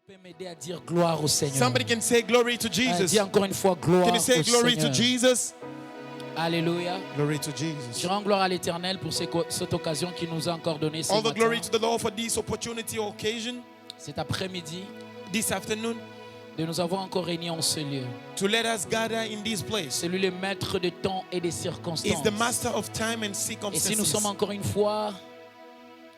peut m'aider à dire gloire au Seigneur? Somebody can say glory to Jesus. Dis encore une fois gloire Can you say au glory Seigneur. to Jesus? Alléluia. Glory to Jesus. Je rends gloire à l'Éternel pour cette occasion qu'il nous a encore donnée ce All the matin, glory to the Lord for this opportunity or occasion cet après-midi, this afternoon de nous avoir encore réunis en ce lieu. to let us gather in this place. C'est lui le maître de temps et des Is circonstances. the master of time and Et si nous circumstances. sommes encore une fois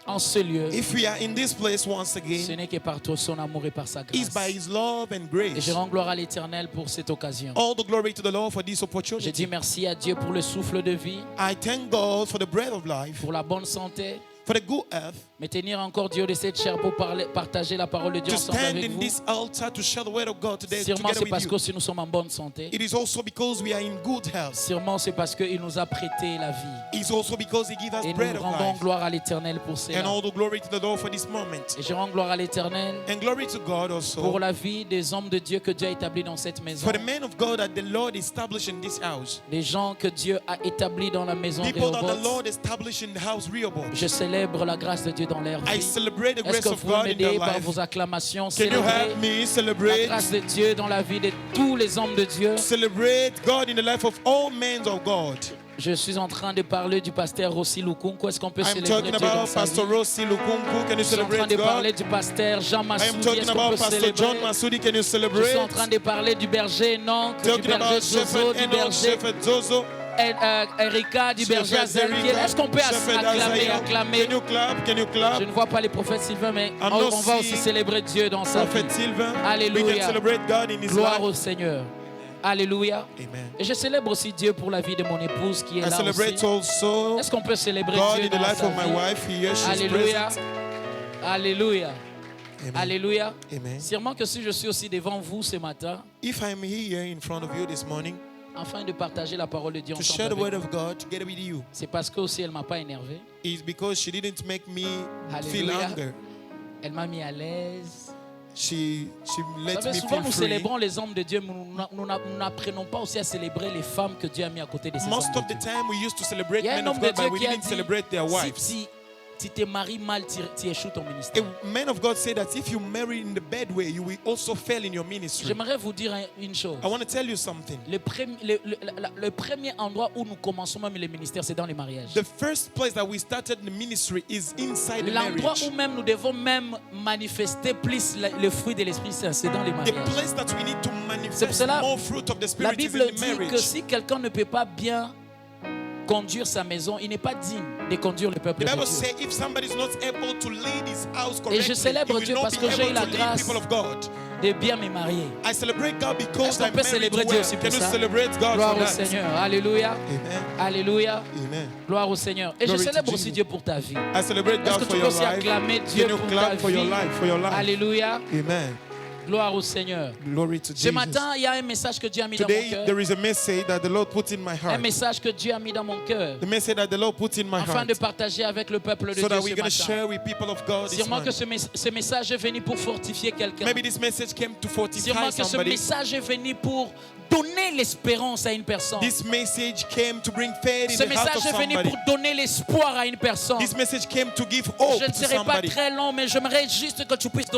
en ce lieu, If we are in this place once ce again, n'est que par son amour et par sa it's by grâce. His love and Et grace. je rends gloire à l'Éternel pour cette occasion. All the glory to the Lord for this Je dis opportunity. merci à Dieu pour le souffle de vie, I thank God for the breath of life, pour la bonne santé, for the good health, mais tenir encore Dieu de cette chair pour partager la parole de Dieu to ensemble stand avec in vous. this altar to share the word of God today Sûrement together c'est parce with que you. si nous sommes en bonne santé, It is also because we are in good health. sûrement c'est parce qu'il nous a prêté la vie. It's also because He gives us Et bread nous of rendons life. gloire à l'Éternel pour And cela. all the glory to the Lord for this moment. Et je rends gloire à l'Éternel And glory to God pour also la vie des hommes de Dieu que Dieu a établis dans cette maison. for the men of God that the Lord established in this house. Les gens que Dieu a établis dans la maison People that the Rehoboth. Lord established in the house Rehoboth. Je célèbre la grâce de Dieu dans leur I vie. celebrate the Est-ce grace que of vous pouvez God in their m'aider par life. vos acclamations, Can you célébrer help me la celebrate? grâce de Dieu dans la vie de tous les hommes de Dieu? Celebrate God in the life of all men of God. Je suis en train de parler du pasteur Rossi Lukunku. Est-ce qu'on peut I'm célébrer talking Dieu dans about sa vie? Pastor Rossi Lukunku. Can you Je suis en train celebrate de parler God? du pasteur Jean I am Massoudi. talking Est-ce qu'on about peut Pastor John célébrer? Masudi. Can you Je suis en celebrate? train de parler du berger Enoch, du Talking berger about Zozo, Shepherd du Enoch, berger Shepherd Zozo, Erika, du berger Shepherd Azariel. Est-ce qu'on peut Shepherd acclamer, Isaiah. acclamer? Can you clap? Can you Je clap? ne vois pas les prophètes Sylvain, mais I'm on not va aussi seeing célébrer Dieu dans sa vie. Prophet Sylvain. Alléluia. We can celebrate God in His Gloire life. au Seigneur. Alléluia. Amen. Et je célèbre aussi Dieu pour la vie de mon épouse qui est I là celebrate aussi. also Est-ce qu'on peut célébrer God Dieu in the dans life sa of my vie? wife here. She's Alléluia. present. Alléluia. Amen. Alléluia. Amen. Sûrement que si je suis aussi devant vous ce matin, If I'm here in front of you this morning afin de partager la parole de Dieu to ensemble share the avec word vous, of God together with you, c'est parce que aussi elle m'a pas énervé. is because she didn't make me feel Alléluia. anger. Elle m'a mis à l'aise. She Vous let savez, me souvent feel nous free. célébrons les hommes de Dieu, mais nous n'apprenons pas aussi à célébrer les femmes que Dieu a mis à côté de ces hommes Most de of the Dieu. time we used to celebrate Il y a un men of homme de God, Dieu but we qui a didn't dit, celebrate their wives. si tu te maries mal, tu échoues ton ministère. A man of God said that if you marry in the bad way, you will also fail in your ministry. J'aimerais vous dire une chose. I want to tell you something. Le premier endroit où nous commençons même le ministère, c'est dans les mariages. The first place that we started the ministry is inside the L'endroit marriage. où même nous devons même manifester plus le fruit de l'Esprit Saint, c'est dans les The mariages. place that we need to C'est pour manifest cela, more fruit of the La Spirit is Bible in the dit que marriage. si quelqu'un ne peut pas bien conduire sa maison, il n'est pas digne de conduire le peuple The de Bible Dieu. says if somebody is not able to lead his house Et correctly, je he célèbre will Dieu not parce be que j'ai eu able la to lead grâce people of God. de bien me marier. I celebrate God because Est-ce qu'on I'm peut married célébrer Dieu well. aussi Can pour you ça? celebrate God Gloire for au that? Seigneur. Alléluia. Amen. Alléluia. Amen. Gloire au Seigneur. Et je Glory to célèbre aussi Jesus. Dieu pour ta vie. I celebrate Est-ce God que for tu peux your aussi life. acclamer Dieu Can you pour ta clap for your vie? life, for your life? Alléluia. Amen. Gloire au Seigneur. Glory to Ce Jesus. matin, il y a un message que Dieu a mis dans mon Today cœur. there is a message that the Lord put in my Un heart. message que Dieu a mis dans mon cœur. The message that the Lord put in my Afin heart. de partager avec le peuple de So Dieu that ce we're going to matin. share with people of God this Sûrement que morning. ce message est venu pour fortifier quelqu'un. Maybe this message came to fortify Sûrement que ce somebody. message est venu pour donner l'espérance à une personne. This message came to bring faith in Ce the heart message of est venu somebody. pour donner l'espoir à une personne. This message came to give hope Je ne to serai pas somebody. très long, mais j'aimerais juste que tu puisses,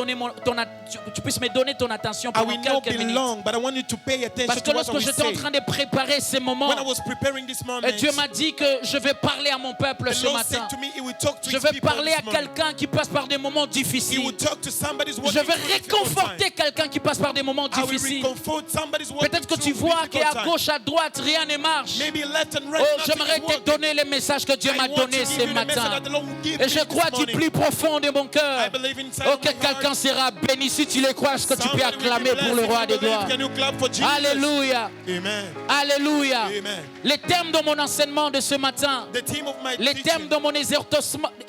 tu puisses me donner ton attention I pendant will not quelques be minutes. long, but I want you to pay attention Parce que to what I lorsque will j'étais en say. train de préparer ces moments, When I was preparing this moment, Dieu m'a dit que je vais parler à mon peuple the ce Lord matin. said to me, He will talk to Je His vais people parler à this morning. quelqu'un qui passe par des moments He difficiles. will talk to somebody who's Je walking vais through difficult réconforter time. quelqu'un qui passe par des moments I will difficiles. reconfort somebody's walking Peut-être que tu through vois difficult qu'à time. gauche, à droite, rien ne marche. Maybe left and right, Oh, nothing j'aimerais is te working. donner le message que Dieu I m'a want to donné give ce you the message matin. that the Lord will give Et me je this crois du morning. plus profond de mon I cœur. believe inside Oh, of que my heart. quelqu'un sera béni. Si tu le crois, est-ce que tu peux Somebody will be acclamer pour le blessed roi if des you believe. gloires? Can you clap for Jesus? Alléluia. Amen. Alléluia. Amen. Le thème de mon enseignement de ce matin, The theme of my le thème teaching, de mon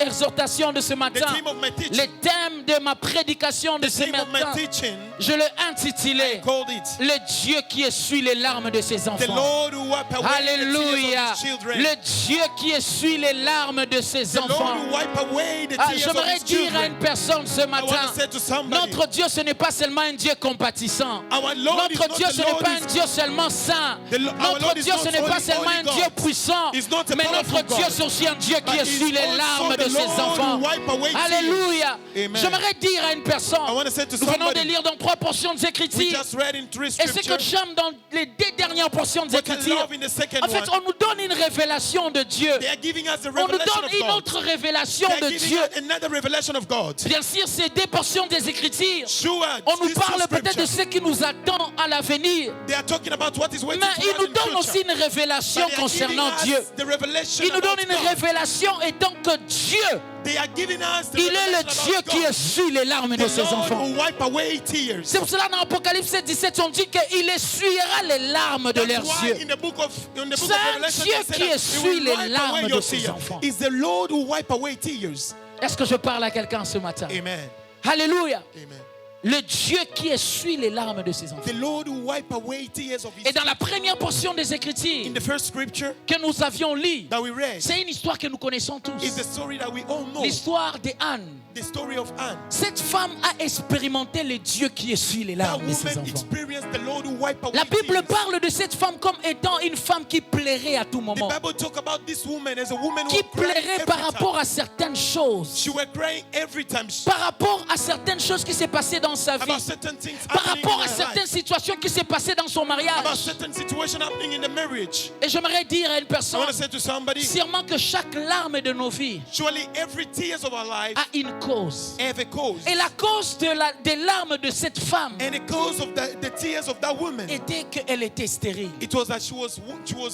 exhortation de ce the matin, theme of my le teaching, thème de ma prédication de the ce theme of my matin, teaching, je l'ai intitulé called it Le Dieu qui est essuie les larmes de ses The enfants. Lord who wipe away the Alléluia. tears of his children. Le Dieu qui essuie les larmes de ses The Lord enfants. who wipe away the Ah, tears of j'aimerais his dire à children. une personne ce I want matin, to say to somebody, notre Dieu, ce n'est pas seulement un Dieu compatissant. our Lord is Notre not Dieu, the ce n'est Lord pas is- un Dieu seulement saint. our Notre Lord is Dieu, ce not n'est pas only seulement holy un God. Dieu puissant. He's not a Mais powerful notre Dieu, God. c'est aussi un Dieu qui But essuie he's les also larmes the de ses Lord who enfants. wipe away tears. Alléluia. Amen. J'aimerais dire à une personne, I want to say to nous venons de somebody, lire dans 3 portions des we Écritures. just read in 3 Et ce que scriptures. j'aime dans les 2 dernières portions des What I Écritures, love in the second en fait, one, on nous donne une révélation de Dieu. they are giving us the On nous revelation donne of une God. autre révélation They are de giving Dieu. us another revelation of God. Bien sûr, ces 2 portions des Écritures, Sure, on nous these two parle peut-être de scriptures, ce qui nous attend à l'avenir. they are talking about what is waiting Mais for il us nous in donne aussi future. une révélation But they are giving concernant us Dieu. the revelation Il nous donne about une God. révélation étant que Dieu, They are giving us the il est le revelation Dieu about qui God. essuie les larmes de The ses Lord enfants. will wipe away tears. C'est pour cela dans Apocalypse 17, on dit qu'il essuiera les larmes de That's leurs why yeux. in the book of C'est un Revelation, Dieu they say qui that he essuie will les wipe larmes away de your ses tears. enfants. It's the Lord who wipe away tears. Est-ce que je parle à quelqu'un ce matin? Amen. Alléluia. Amen. Le Dieu qui essuie les larmes de ses enfants. The Lord who wipe away tears of his Et dans la première portion des In Écritures the first scripture que nous avions lue, that we read, c'est une histoire que nous connaissons tous. is the story that we all know. L'histoire de Anne. The story of Anne. Cette femme a expérimenté le Dieu qui essuie les That larmes de ses woman enfants. experienced the Lord who wipe away La Bible tears. parle de cette femme comme étant une femme qui plairait à tout The moment. Bible talk about this woman as a woman who Qui would cry plairait every par time. rapport à certaines choses. She was crying every time. Par rapport à certaines choses qui s'est passées dans sa vie. About certain things Par happening rapport in à her certaines life. situations qui s'est passées dans son About mariage. certain situation happening in the marriage. Et j'aimerais dire à une I personne, want to say to somebody, sûrement que chaque larme de nos vies surely every tears of our life a une cause. have a cause. Et la cause des larmes de cette femme And the cause of the tears of that woman, était qu'elle était stérile. it was that she was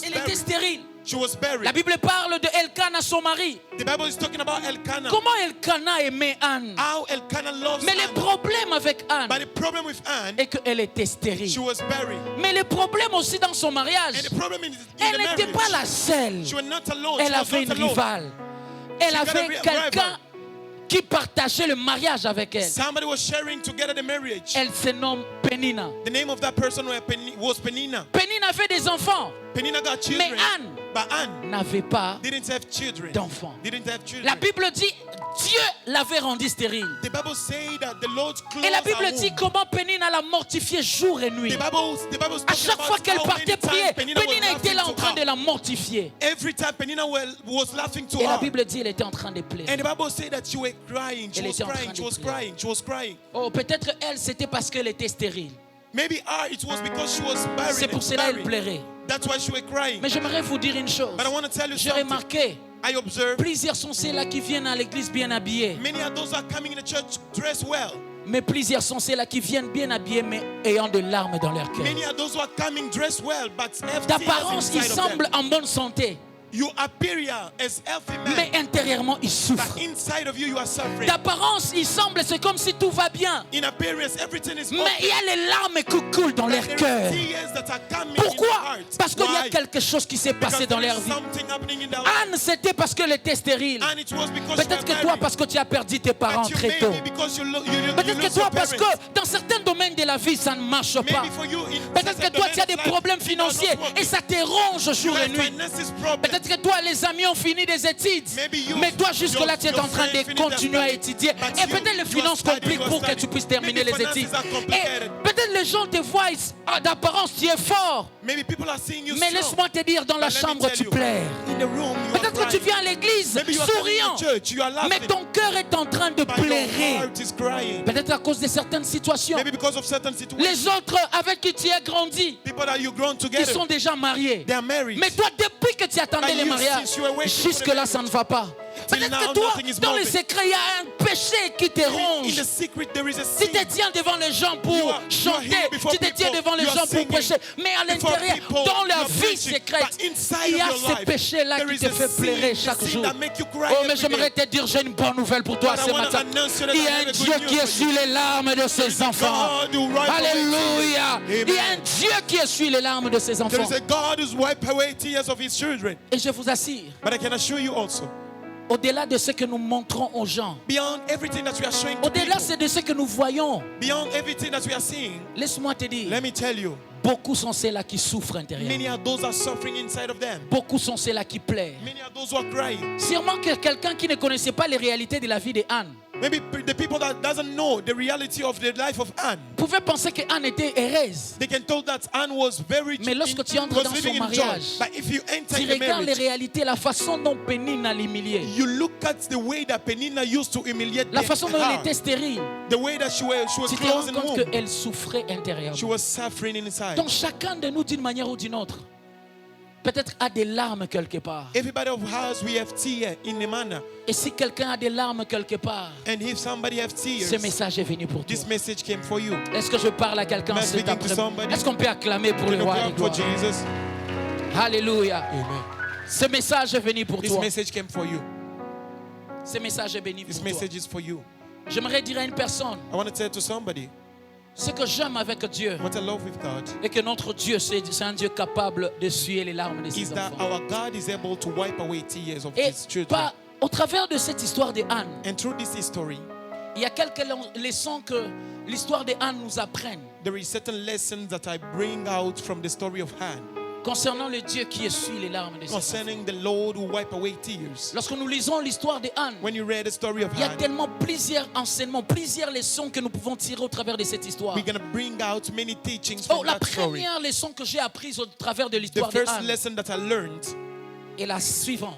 Elle était buried. stérile. She was buried. La Bible parle de Elkanah, son mari. The Bible is talking about Elkanah. Comment Elkanah aimait Anne? How Elkanah loves Mais le Anne. problème avec Anne But the problem with Anne, est qu'elle était stérile. she was buried. Mais le problème aussi dans son mariage, And the problem in elle the n'était pas la marriage, seule. she was not alone. Elle She was avait une not alone. rivale. Elle She got a avait rival. quelqu'un qui partageait le mariage avec elle. Somebody was sharing together the marriage. Elle se nomme Pénina. The name of that person was Penina. Pénina avait des enfants, Penina got children. mais Anne But Anne n'avait pas didn't have children. d'enfants. Didn't have children. La Bible dit Dieu l'avait rendue stérile. The Bible say that the Lord closed Et la her Bible dit womb. comment Pénina l'a mortifiée jour et nuit. The Bible's À talking chaque fois about qu'elle how partait many prier, times Penina was Pénina était là en laughing to train de her. la mortifier. Every time Penina was laughing to Et la her. Bible dit elle était en train de pleurer. And the Bible said that she was crying. She Elle was était en crying. train She de was pleurer. crying. She was crying. Oh, peut-être elle, c'était parce qu'elle était stérile. Maybe her, it was because she was C'est buried. pour cela qu'elle pleurait. That's why she was crying. Mais j'aimerais vous dire une chose. But I want to tell you J'ai something. remarqué, I observe plusieurs sont ceux-là qui viennent à l'église bien habillés. many are those that are coming in the church dressed well. Mais plusieurs sont ceux-là qui viennent bien habillés mais ayant de larmes dans leur cœur. Many are those who are coming dressed well, but have tears D'apparence, ils inside of them. semblent en bonne santé. You appear as healthy Mais man, intérieurement, ils souffrent. but inside of you, you are suffering. D'apparence, il semble, c'est comme si tout va bien. In appearance, everything is Mais il okay. y a les larmes qui coulent dans But leur there cœur. is tears that are coming in their Pourquoi? heart. Parce qu'il y a Why? quelque chose qui s'est Because passé dans there leur is vie. something happening in their life. Anne, c'était parce qu'elle était stérile. And it was because you Peut-être were que toi, married. parce que tu as perdu tes parents But you très tôt. maybe because you Peut-être que lose toi, your parce que parents. dans certains domaines de la vie, ça ne marche pas. Maybe for you in Peut-être que certain toi, tu as domains des of life, problèmes it does financiers not work. et ça te ronge You jour et have nuit. finances problem. Peut-être que toi, les amis ont fini des études. Maybe you- Mais toi, jusque-là, tu es your en train friend de finished continuer their à study. étudier. But Et you- peut-être les you are finances studying, compliquent you are pour que studying. tu puisses terminer Maybe les finances études. are complicated. Et peut-être les gens te voient, d'apparence, tu es fort. Maybe people are seeing you Mais strong. laisse-moi te dire, dans la But let me chambre, tell tu you, pleures. In the room, you Peut-être are que tu crying. viens à l'église Maybe you are coming souriant, to church, you are laughing. mais ton cœur est en train de But your pleurer. heart is crying. Peut-être à cause de certaines situations. Maybe because of certain situations. Les autres avec qui tu as grandi, People that you grown ils together, sont déjà mariés. they are married. Mais toi, depuis que tu attendais But les you, mariages, since you were waiting for jusque-là, the ça ne va pas. Till Peut-être now, que toi, nothing is dans le moving. secret, il y a un péché qui te In ronge. the secret, there is a Tu sin. te tiens devant les gens You pour are chanter, here before tu te tiens people. devant les You are gens pour singing prêcher. Mais à before l'intérieur, people. dans You leur are vie preaching. secrète, But inside il y a of your ce life, péché-là there qui is te a fait sin, pleurer a chaque sin jour. that make you cry Oh, mais every j'aimerais day. te dire, j'ai une bonne nouvelle pour toi But I ce wanna matin. announce you that Il y I a have un a good Dieu news qui for essuie you. les larmes de ses enfants. God who wipe away Alléluia. tears. Il y a un Dieu qui essuie les larmes de ses There enfants. is a God who's wipe away tears of his children. Et je vous assure, But I can assure you also, au-delà de ce que nous montrons aux gens, beyond everything that we are showing to au-delà people, de ce que nous voyons, beyond everything that we are seeing, laisse-moi te dire, let me tell you, Beaucoup sont ceux-là qui souffrent intérieurement. Many are those that are suffering inside of them. Beaucoup sont ceux-là qui pleurent. Many are those who are crying. Sûrement que quelqu'un qui ne connaissait pas les réalités de la vie de Anne Maybe the people that doesn't know the reality of the life of Anne, pouvait penser que Anne était heureuse. they can tell that Anne was very Mais lorsque tu entres was dans living son in joy. mariage, But if you enter Tu in the regardes les marriage, réalités, la façon dont Pénina l'humiliait, you look at the way that Penina used to humiliate la façon dont elle her. était stérile. The way that she was Tu te closed rends in compte womb. qu'elle souffrait She intérieurement. was suffering inside. Donc chacun de nous, d'une manière ou d'une autre, peut-être a des larmes quelque part. Everybody of us, we have tears in a manner. Et si quelqu'un a des larmes quelque part, And if somebody have tears, ce message est venu pour toi. this message came for you. Est-ce que je parle à quelqu'un Am I cet speaking to après-midi? somebody? Est-ce qu'on peut acclamer pour Can le you roi des clap for gloires? Jesus? Alléluia. Amen. Ce message est venu pour This toi. message came for you. Ce message est béni This pour toi. message is for you. J'aimerais dire à une personne, I want to tell to somebody ce que j'aime avec Dieu, what I love with God et que notre Dieu, c'est un Dieu capable de suer les larmes de is ses that enfants. our God is able to wipe away tears of Et His children. pas, au travers de cette histoire de Anne, And through this history, il y a quelques leçons que l'histoire de Anne nous apprenne there is certain lessons that I bring out from the story of Hannah concernant le Dieu qui essuie les larmes de ses enfants. concerning the Lord who wipe away tears. Lorsque nous lisons l'histoire de Anne, When you read the story of il y a Hannah, tellement plusieurs enseignements, plusieurs leçons que nous pouvons tirer au travers de cette histoire. we're going to bring out many teachings Oh, from la that story. première leçon que j'ai apprise au travers de The l'histoire de first Anne lesson that I learned est la suivante.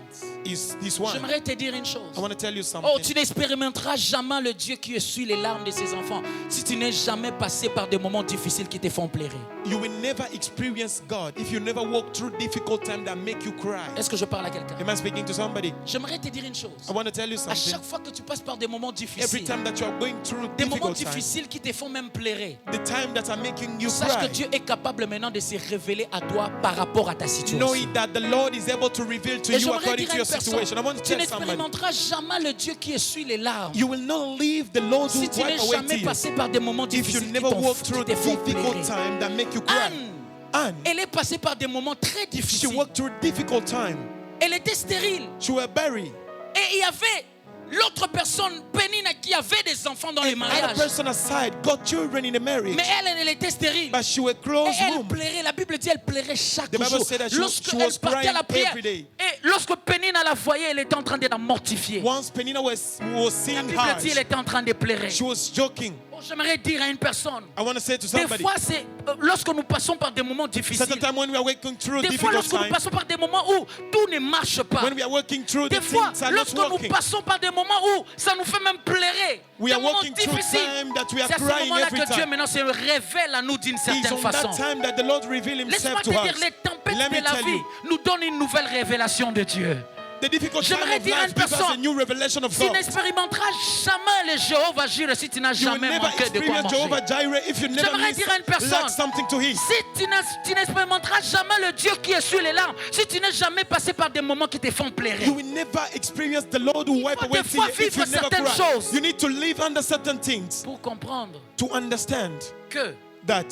is this one. J'aimerais te dire une chose. I want to tell you Oh, something. tu n'expérimenteras jamais le Dieu qui essuie les larmes de ses enfants si tu n'es jamais passé par des moments difficiles qui te font pleurer. You will never experience God if you never walk through difficult times that make you cry. Est-ce que je parle à quelqu'un? Am I speaking to somebody? J'aimerais te dire une chose. I want to tell you À something. chaque fois que tu passes par des moments Every difficiles, time that you are going through des moments difficult times, difficiles qui te font même pleurer, the time that are making you sache que cry, Dieu est capable maintenant de se révéler à toi par rapport à ta situation. knowing that the Lord is able to reveal to Et you j'aimerais according dire to à your une personne, situation. I want to tu tell somebody, n'expérimenteras jamais le Dieu qui essuie les larmes you will not leave the Lord who si tu n'es wipe away jamais tears passé par des moments if you difficiles never walk qui through te font difficult pleurer. times that make you cry. Anne, Anne, elle est passée par des moments très she difficiles. walked through difficult time. Elle était stérile. She was buried. Et il y avait l'autre personne, Pénina, qui avait des enfants dans le Another mariage. person aside got children in the marriage, Mais elle était stérile. but she was Et closed elle womb. pleurait. La Bible dit elle pleurait chaque The Bible jour. said that she Lorsque was elle partait à la crying prière, every day. et lorsque Pénina la voyait, elle était en train de la mortifier. Once Penina was La seeing Bible her, dit elle était en train de pleurer. she was joking. Oh, j'aimerais dire à une personne, I want to say to des somebody, fois, c'est lorsque nous passons par des moments difficiles, certain time when we are working through des fois, difficult lorsque nous times, passons par des moments où tout ne marche pas, when we are working through the des fois, things are not lorsque nous working, passons par des moments où ça nous fait même pleurer, we des are moments walking through difficiles, time that we are c'est à ce crying moment-là every que Dieu time. maintenant se révèle à nous d'une It's certaine on façon. that time that the Lord revealed Laisse-moi Himself te to dire, us. les tempêtes Let me de la tell vie you, nous donnent une nouvelle révélation de Dieu. the difficult time J'aimerais of dire à life une gives us a personne, new revelation of Tu God. n'expérimenteras jamais le Jéhovah Jireh si tu n'as You will jamais never manqué de quoi experience Jehovah manger. Jireh if you never J'aimerais dire à une personne, lack something to eat. Si tu n'expérimenteras jamais le Dieu qui est sur les larmes, si tu n'es jamais passé par des moments qui te font pleurer, You will never experience the Lord who wipe faut away des fois tears if you vivre never certaines cry. choses. You need to live under certain things pour comprendre to understand que that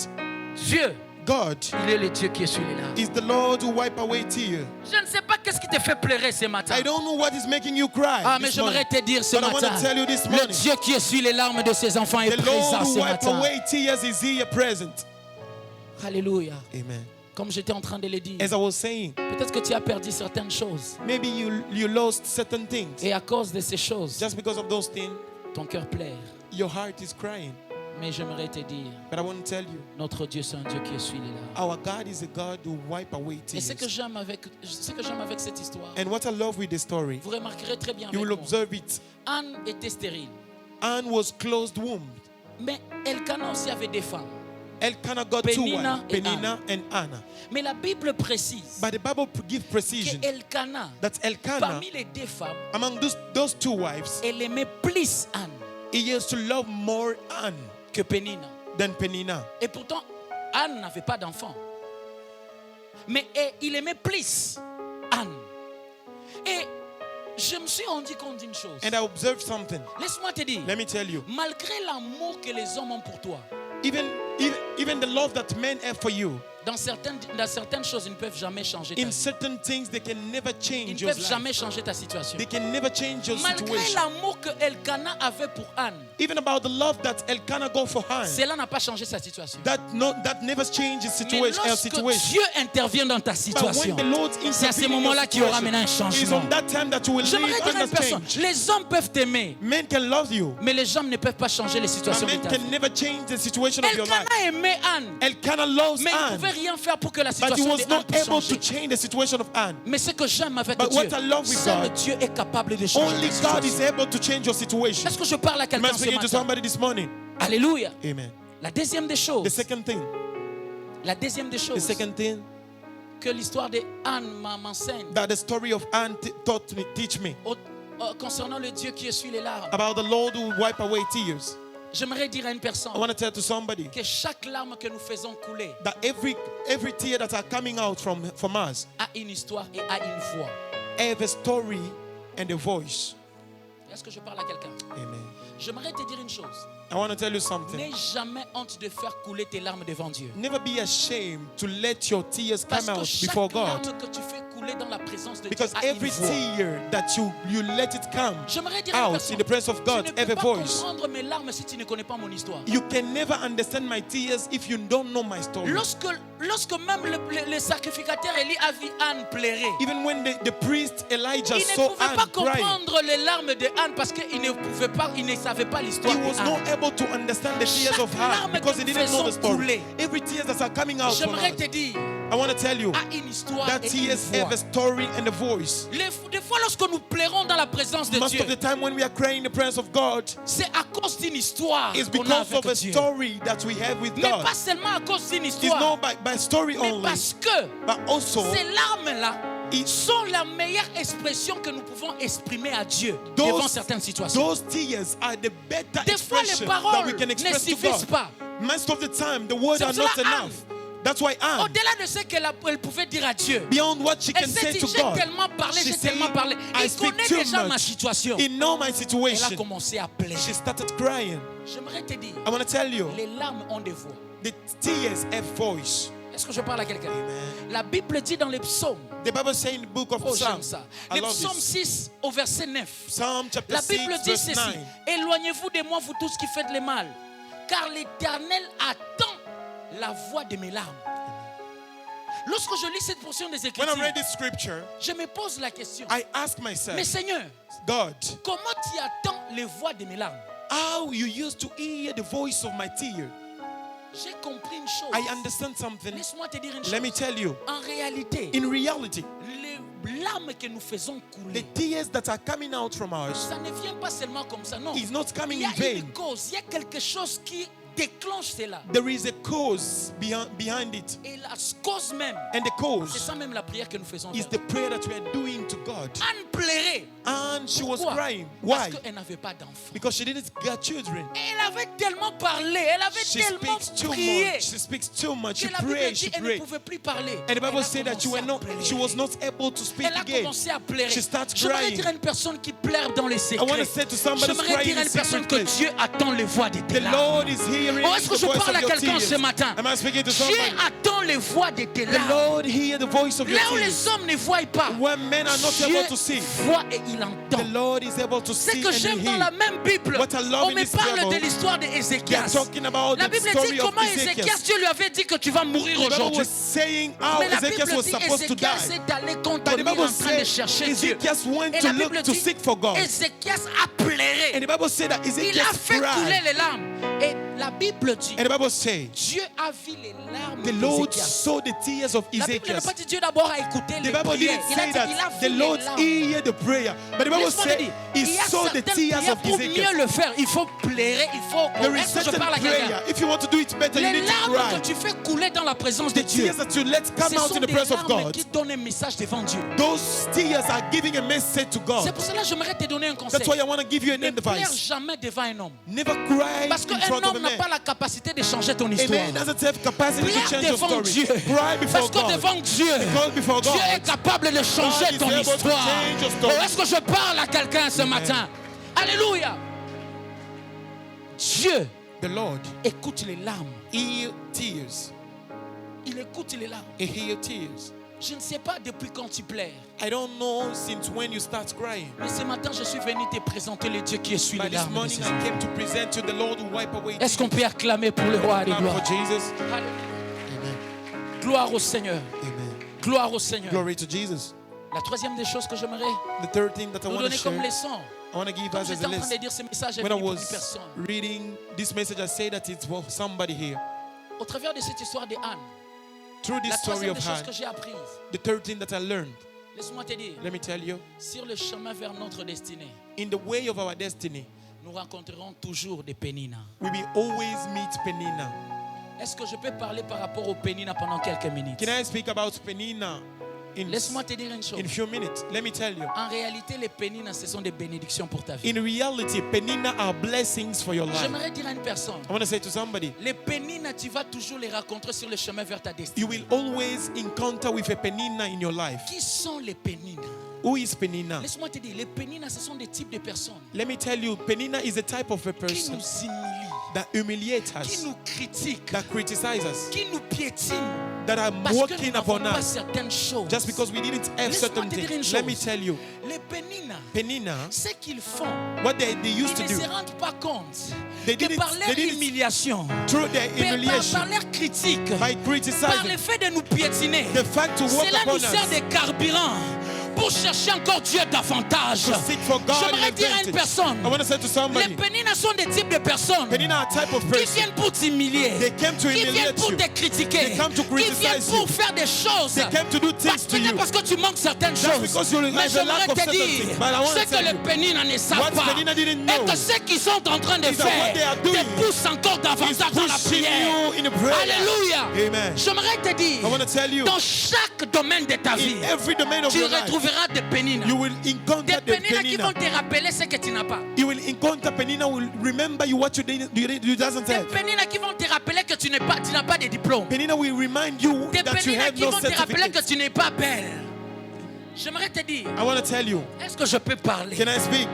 Dieu, God il est le Dieu qui est sur les larmes. is the Lord who wipe away tears. Je ne sais pas qu'est-ce qui te fait pleurer ce matin. I don't know what is making you cry. Ah, mais this j'aimerais morning. te dire ce But I want matin, to tell you this le morning, Dieu qui essuie les larmes de ses enfants est the Lord présent who ce wipe matin. away tears is here present. Alléluia. Amen. Comme j'étais en train de le dire, As I was saying, peut-être que tu as perdu certaines choses. maybe you lost certain things. Et à cause de ces choses, Just because of those things, ton cœur pleure. your heart is crying. Mais j'aimerais te dire, But I want to tell you, notre Dieu, c'est un Dieu qui essuie les larmes. our God is a God who wipe away Et ce que tears. j'aime avec cette histoire, And what I love with the story, vous remarquerez très bien you avec will moi, observe it. Anne était stérile. Anne was closed womb. Mais Elkanah aussi avait des femmes. Elkanah got two Penina wives, et Penina and Anna. Mais la Bible précise But the Bible gives precision que Elkanah, that Elkanah, parmi les deux femmes, among those two wives, elle aimait plus Anne he used to love more Anne que Pénina. than Penina. Et pourtant, Anne n'avait pas d'enfant. Mais il aimait plus Anne. Et je me suis rendu compte d'une chose. And I observed something. Laisse-moi te dire, Let me tell you. malgré l'amour que les hommes ont pour toi, Even the love that men have for you, Dans certaines choses, ils ne peuvent jamais changer ta In vie. certain things, they can never Ils change ne your peuvent life. jamais changer ta situation. They can never change your Malgré situation. l'amour que Elkanah avait pour Anne, Even about the love that Elkanah got for Hannah, cela n'a pas changé sa situation. that never changes Mais situation. Her lorsque situation. Dieu intervient dans ta But situation, when the Lord c'est à ce intervenes in your moment-là qu'il y aura maintenant un situation, it's changement. on that time that you will J'aimerais live dire à une under personne, change. les hommes peuvent t'aimer, Men can love you, mais les hommes ne peuvent pas changer les but situations de men ta vie. can never change the situation of your life. Elkanah aimait Anne, Elkanah loves mais il ne Anne, pouvait rien faire pour que la but he situation was de Anne not puisse able to changer. change the situation of Anne. Mais ce que j'aime avec But Dieu, what I love with seul God, Dieu est capable de changer Only ta God is situation. able to change your situation. Est-ce que je parle à Am quelqu'un I ce speaking to matin? somebody this morning? Alléluia. Amen. La deuxième des The choses, second thing, que l'histoire de Anne m'enseigne that the story of Anne teach me concernant le Dieu qui essuie les larmes. about the Lord who will wipe away tears. J'aimerais dire à une personne I want to tell to somebody que chaque larme que nous faisons couler that every tear that are coming out from us a une histoire et a une voix. have a story and a voice. Est-ce que je parle à quelqu'un? Amen. J'aimerais te dire une chose. I want to tell you something. N'aie jamais honte de faire couler tes larmes devant Dieu. Never be ashamed to let your tears Parce come que out chaque before larme God. que tu fais couler dans la présence de Because Dieu a une every voix. tear that you let it come J'aimerais dire à une out personne, in the presence of God tu ne have peux a pas voice. comprendre mes larmes si tu ne connais pas mon histoire. You can never understand my tears if you don't know my story. Lorsque même le sacrificateur Élie a vu Anne pleurer, Even when the priest Elijah il ne saw pouvait Anne pas crying, comprendre les larmes de Anne parce qu'il ne savait pas l'histoire he de was Anne. not able to understand the tears of Chaque Hannah larme because que he nous didn't know the faisons story. couler, Every tears that are coming out from j'aimerais us, te dire, I want to tell you a une histoire that et une tears have voix. a story and a voice. Des fois, lorsque nous pleurons dans la présence de Most Dieu, of the time when we are crying in the presence of God, c'est à cause d'une histoire it's qu'on a because of avec a Dieu. story that we have with Mais God. pas seulement à cause d'une It's histoire, not by story mais only, parce que but also ces larmes-là it- sont la meilleure expression que nous pouvons exprimer à Dieu Those- devant certaines situations. those tears are the better Des fois, les expression that paroles we can ne express to suffisent God. pas. Most of the time, the words C'est are pour not cela, enough. That's why Anne, Au-delà de ce qu'elle pouvait dire à Dieu, beyond what she elle can s'est say dit, to j'ai God, tellement parlé, she j'ai said, tellement parlé. I Il speak connaît too déjà ma much. situation. He know my Elle a situation. commencé à pleurer. She started crying. J'aimerais te dire, I want to tell you, les larmes ont des voix. the tears have voice. Est-ce que je parle à quelqu'un? Amen. La Bible dit dans les psaumes, The Bible says in the book of oh j'aime Psalms, ça, I le love psaume this. 6 au verset 9. Psalm chapter La 6, Bible dit verse ceci, 9. éloignez-vous de moi, vous tous qui faites le mal, car l'Éternel attend la voix de mes larmes. Lorsque je lis cette portion des When I Écritures, read this scripture, je me pose la question, I ask myself, mais Seigneur, God, comment tu attends les voix de mes larmes? how you used to hear the voice of my tear? J'ai compris une chose. I understand something. Laisse-moi te dire une chose. Let me tell you, En réalité, in reality, les larmes que nous faisons the couler, tears that are coming out from us ça ne vient pas seulement comme ça, non. is not coming Il y in a vain. une cause, il y a quelque chose qui déclenche cela. There is a cause behind it. Et la cause même, And the c'est cause ça même la prière que nous faisons. is the prayer that we are doing to God. Anne pleurait. And she was Pourquoi? crying. Parce Why? qu'elle n'avait pas d'enfant. Because she didn't get children. Et elle avait tellement parlé, elle avait She tellement speaks too prié much. She speaks too much. She que la Bible prays. dit She qu'elle ne prays. pouvait plus parler. And the Elle Bible a said that she commencé à was pleurer. not able to speak Elle a again. commencé à pleurer. She starts J'aimerais crying. dire à une personne qui pleure dans les I want to secrets. say to somebody who's J'aimerais crying dire à in une personne que secret, Dieu attend les voix de tes the larmes. Lord is hearing Oh, est-ce que the je voice parle of à your quelqu'un ce tears. matin? Am I speaking to Dieu somebody? attend les voix de tes The larmes. Lord hear the voice of your Là où les tears. hommes ne voient pas, When men are not Dieu able to see, voit et il the entend. Lord is able to C'est see que and j'aime dans hear. la même Bible. What I love On in me this parle Bible, de l'histoire they are d'Ézéchias. talking about La the Bible dit story of comment Ézéchias, Ezekiel. Dieu lui avait dit que tu vas mourir The Bible aujourd'hui. was saying how Mais la Ezekiel Bible was dit supposed to Ézéchias die. est allé But contre the lui en Bible train de said chercher Dieu. Ezekiel went Et to la look Bible to dit seek for God. Ézéchias a pleuré. And the Bible said that Il Ezekiel a fait couler cried. les larmes. Et la Bible dit And the Bible says Dieu a vu les larmes the Lord d'Ézéchias. saw the tears of La Bible Ezekiel. n'a pas dit Dieu d'abord a écouté The les Bible prières. didn't Il a say dit that il a the vu les Lord larmes. heard the prayer. But the Bible Laisse-moi te said dire, he il y a saw the certaines tears prières of pour mieux Ezekiel. le faire. Il faut pleurer, il faut. There is Est-ce que je certain parle à quelqu'un? prayer. If you want to do it better, you Les need to larmes cry. que tu fais couler dans la présence de The Dieu, tears that you let come ce out sont in the des presence of larmes God, qui donnent un message devant Dieu. those tears are giving a message to C'est God. pour cela que j'aimerais te donner un conseil. That's why I want to give you an Ne pleure advice. jamais devant un homme. Never cry Parce in qu'un front of a homme n'a man. pas la capacité de changer ton A histoire. man doesn't have capacity to Pleure change your devant story. Dieu. Cry Parce before que God. devant Dieu, Because before Dieu God, est capable de changer God is ton able to histoire. change your Oh, story. est-ce que je parle à quelqu'un ce matin? Alléluia. Dieu the Lord écoute les larmes. hear tears. Il écoute les larmes. He hears tears. Je ne sais pas depuis quand tu pleures. I don't know since when you start crying. Mais ce matin, je suis venu te présenter le Dieu qui essuie les But this larmes. morning I came to present you the Lord who wipe away tears. Est-ce qu'on peut acclamer pour le roi des Clap gloires? for Jesus. Alléluia. Gloire au Seigneur. Amen. Gloire au Seigneur. Glory to Jesus. La troisième des choses que j'aimerais The third thing that I nous want to donner comme share, leçon. I want to give Quand us as j'étais a en train list. de dire ce message, est When I venu pour une was personne. reading this message, I say that it's for somebody here. Au travers de cette histoire de Anne, Through this la story troisième of des choses Hannah, que j'ai apprises, the third thing that I learned, laisse-moi te dire, let me tell you, sur le chemin vers notre destinée, in the way of our destiny, nous rencontrerons toujours des péninas. we will always meet Penina. Est-ce que je peux parler par rapport aux péninas pendant quelques minutes? Can I speak about Penina Laisse-moi te dire une chose. in a few minutes? Let me tell you. En réalité, les péninas, ce sont des bénédictions pour ta vie. In reality, Penina are blessings for your life. J'aimerais dire à une personne, I want to say to somebody, les péninas, tu vas toujours les rencontrer sur le chemin vers ta destinée. you will always encounter with a Penina in your life. Qui sont les péninas? Who is Penina? Laisse-moi te dire, les péninas, ce sont des types de personnes Let me tell you, Penina is a type of a qui person nous humilient, that humiliates qui us, nous critiquent, that criticizes us, qui nous piétinent that are parce que nous working n'avons upon pas us certaines choses. just because we didn't have Laisse-moi certain te dire une things. Let me chose. tell you, Les péninas, Penina, ce qu'ils font, what they used ils to ne do se rendent pas compte They que didn't- par leur they didn't- humiliation, through their par humiliation, leur critique, by par criticizing, le fait de nous piétiner, the fact to work cela upon nous sert us, de carburant pour chercher encore Dieu davantage. to seek for God in J'aimerais dire à une advantage. personne, I want to say to les somebody, péninas sont des types de personnes Penina are a type of qui person. viennent pour t'humilier, They came to qui viennent humiliate pour you. te critiquer, They come to qui viennent criticize pour you. faire des choses. They came to do things Parce, to you. peut-être parce que tu manques certaines Just choses. because you Mais have a j'aimerais lack of te certain dire, things. But I want ce to que tell les you, péninas ne savent what pas, Penina didn't et know que ce qu'ils sont en train de is that what faire they are te doing pousse encore is davantage dans la pushing prière. you in a prayer. Alléluia. Amen. J'aimerais te dire, I want to tell you, dans chaque domaine de ta vie, in every domain of tu your life, retrouveras des péninas. you will encounter Des the péninas qui vont Penina. te rappeler ce que tu n'as pas. You will encounter Penina will remember you what you doesn't Des have. péninas qui vont te rappeler que tu n'as pas de diplôme. Penina will remind you Des that you péninas have qui no vont te rappeler que certificate. tu n'es pas belle. J'aimerais te dire, I want to tell you, est-ce que je peux parler? can I speak?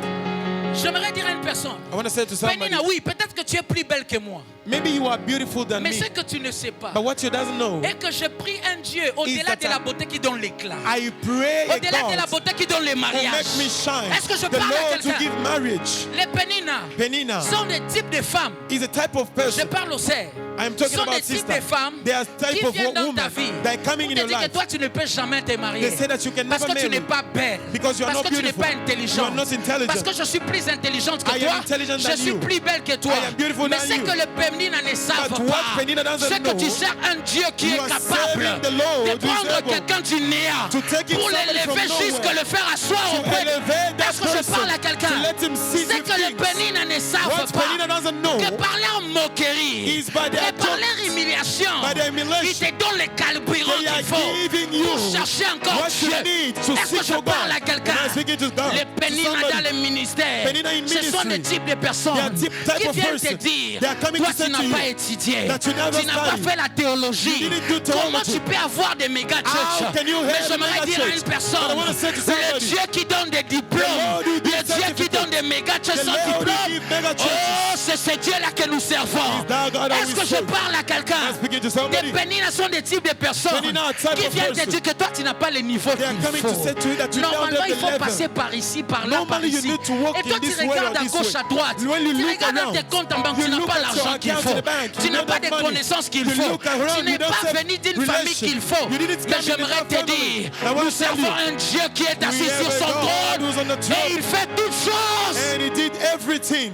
J'aimerais dire à une personne, I want to say to somebody, Pénina, oui, peut-être que tu es plus belle que moi. maybe you are beautiful than Mais me, ce que tu ne sais pas, but what you doesn't know, est que je prie un Dieu au-delà that de la beauté qui donne l'éclat, I pray a au-delà de la God beauté qui donne le who mariage. make me shine. Est-ce que je The parle à Lord to quelqu'un? give marriage. Les Péninas Penina sont des types de femmes. is a type of Je person. parle au sœurs. I'm talking sont des about types sister. de femmes They are type qui of viennent dans ta woman vie that are coming in pour your te dire que life. toi tu ne peux jamais te marier. They say that you can Parce never que tu n'es marry pas belle. because you are Parce not que tu n'es beautiful. pas You intelligente. are not intelligent. Parce que je suis plus intelligente que I am toi. intelligent Je than suis you. plus belle que toi. I am beautiful Mais than c'est you. que les Péninas ne savent But what pas, Penina doesn't c'est que tu know, sers un Dieu qui you est are capable serving the Lord de who is prendre able quelqu'un du néant to take him pour somebody from l'élever nowhere, jusque le faire asseoir to auprès de. elevate that Est-ce que je person, parle à quelqu'un? to let him see C'est the que les things. Péninas ne savent What Penina pas doesn't know que par leur moquerie is by their et par talk, leur humiliation, by their humiliation, ils te donnent les carburants they are qu'il faut giving you pour chercher encore what you Dieu. need to Est-ce que seek je for parle God. à quelqu'un? Am I speaking to God? Les To Péninas somebody? dans le ministère, Penina in ce sont des ministry. types de personnes They are type qui of viennent te person. dire, They are coming toi to say tu n'as to pas you étudié, that you never tu n'as pas studied. fait la théologie, You didn't do comment theology. tu peux avoir des méga church? How can you Mais have j'aimerais mega dire à church? une But I personne, want to say to le somebody, Dieu qui donne des diplômes, Lord who le gives Dieu qui donne des méga church The sans Lord who diplôme, gives mega oh churches. c'est ce Dieu-là que nous servons. Is that God that Est-ce we que je serve? parle à quelqu'un? I'm speaking to Des somebody. Péninas sont des types de personnes Penina are type qui of viennent te person. dire que toi tu n'as pas le niveau They are qu'il coming to faut. say to you that you don't Normalement have il the faut level. passer par ici, par là, par Normally you ici. need to walk Et toi in tu this way regardes or à this gauche, way. à droite. When you Tu look regardes dans around, tes comptes en banque, you tu n'as look pas at your l'argent qu'il account in faut. the bank, Tu you n'as don't pas have de money. connaissances qu'il You faut. look around, Tu n'es you don't pas have venu d'une relation. famille qu'il faut. You didn't Mais come in j'aimerais that te family. dire, I want nous to tell servons you, un Dieu qui est assis we have sur a son God who's on trône the throne. et il fait toutes choses. And he did everything.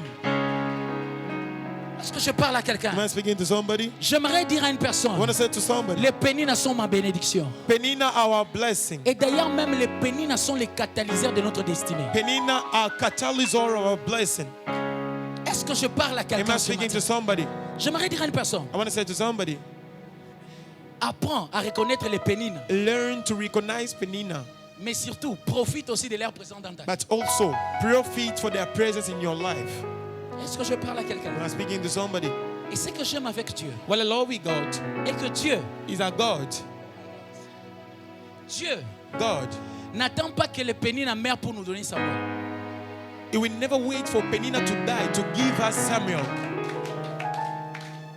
Est-ce que je parle à quelqu'un? Am I speaking to somebody? J'aimerais dire à une I personne, want to say to somebody. les Péninas sont ma bénédiction. Penina our blessing. Et d'ailleurs même les Péninas sont les catalyseurs de notre destinée. Penina our catalyst or our blessing. Est-ce que je parle à Am quelqu'un I ce speaking matin? to somebody? J'aimerais dire à une personne, I want to say to somebody. apprends à reconnaître les Péninas, Learn to recognize Penina, mais surtout profite aussi de leur présence dans ta vie. but also profit for their presence in your life. Est-ce que je parle à quelqu'un? Am I speaking to somebody? Et ce que j'aime avec Dieu, What I love with God est que Dieu is a God. God. n'attend pas que les Péninas meurent pour nous donner Samuel. He will never wait for Penina to die to give us Samuel.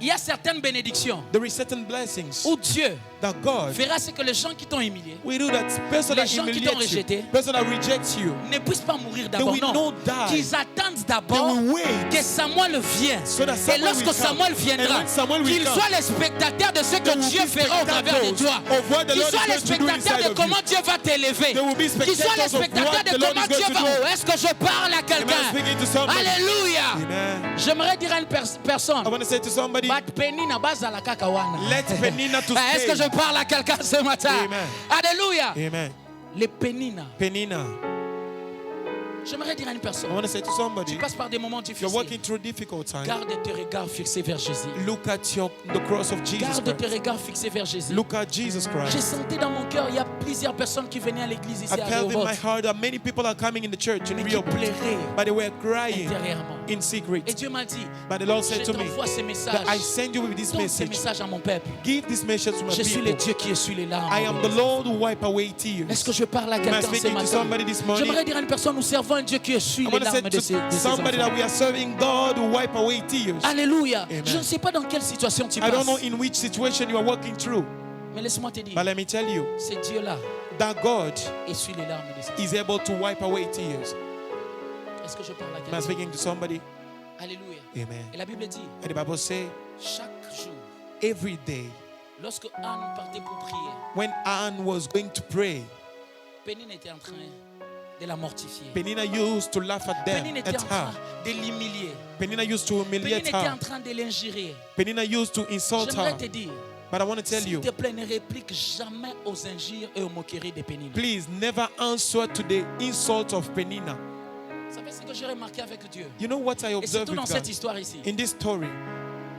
il y a certaines bénédictions There is certain blessings où Dieu that God fera ce que les gens qui t'ont humilié will do, that person Les that gens qui t'ont humiliates you, rejeté, person that rejects you, ne puissent pas mourir they d'abord. will Non, not die. qu'ils attendent They d'abord will wait. que Samuel vienne. So that Et Samuel lorsque will come. Samuel And viendra, when Samuel will qu'ils come, soient les spectateurs de ce they que will Dieu be fera au travers de spectators toi. of what the Qu'ils Lord soient is les going to do spectateurs inside de of comment you. Dieu va t'élever. They will be Qu'ils soient les spectators of spectateurs what de the Lord comment is going Dieu to va. do. Oh, est-ce que je parle à Am I quelqu'un? speaking to somebody? Alléluia. Amen. J'aimerais dire à une personne. I want to say to somebody, Bat Penina bazala kakawana. let Penina to Est-ce que stay. je parle à quelqu'un ce matin? Amen. Alléluia. Amen. Les Penina. Penina. J'aimerais dire à une I personne. want to say to somebody, Tu passes par des moments you're difficiles. walking through difficult times. Garde tes regards fixés vers Jésus. Look at the cross of Jesus Garde tes Christ. regards fixés vers Jésus. Look at Jesus J'ai Christ. senti dans mon cœur, il y a plusieurs personnes qui venaient à l'église ici I à felt in my Rehoboth, heart that many people are coming in the church in mais qui Rehoboth, pleuraient but they were crying intérieurement. in secret. Et Dieu m'a dit, But the Lord je said to me t'envoie ces that messages. I send you with this Donne ces message. messages à mon peuple. Give this message to my Je suis le people. Dieu qui essuie les larmes. I am the Lord who wipe away Est-ce tears. que je parle à Am I quelqu'un ce speaking to matin? somebody this morning? J'aimerais dire à une personne, nous servons un Dieu qui essuie I les want to say larmes de ses to somebody enfants. that we are serving God who wipe away tears. Alléluia. Amen. Je ne sais pas dans quelle situation tu I don't know passes, in which situation you are walking through, mais laisse-moi te dire, but let me tell you c'est Dieu-là that God essuie les larmes de ses enfants. is able to wipe away tears. Est-ce que je parle à Am I quelqu'un? speaking to somebody? Alléluia. Amen. Et la Bible dit, And the Bible says, chaque jour, every day, lorsque Anne partait pour prier, when Anne was going to pray, Pénine était en train de la mortifier. Penina used to laugh at them, Pénine était en at train her. de l'humilier. Penina used to Pénine humiliate était en her. train de l'injurer. Penina used to insult J'aimerais her. te dire, But I want to tell s'il you, te plaît, ne réplique jamais aux injures et aux moqueries de Pénine. please never answer to the insult of Penina. Vous savez ce que j'ai remarqué avec Dieu? You know what I Et observed surtout dans with cette God? histoire ici. In this story,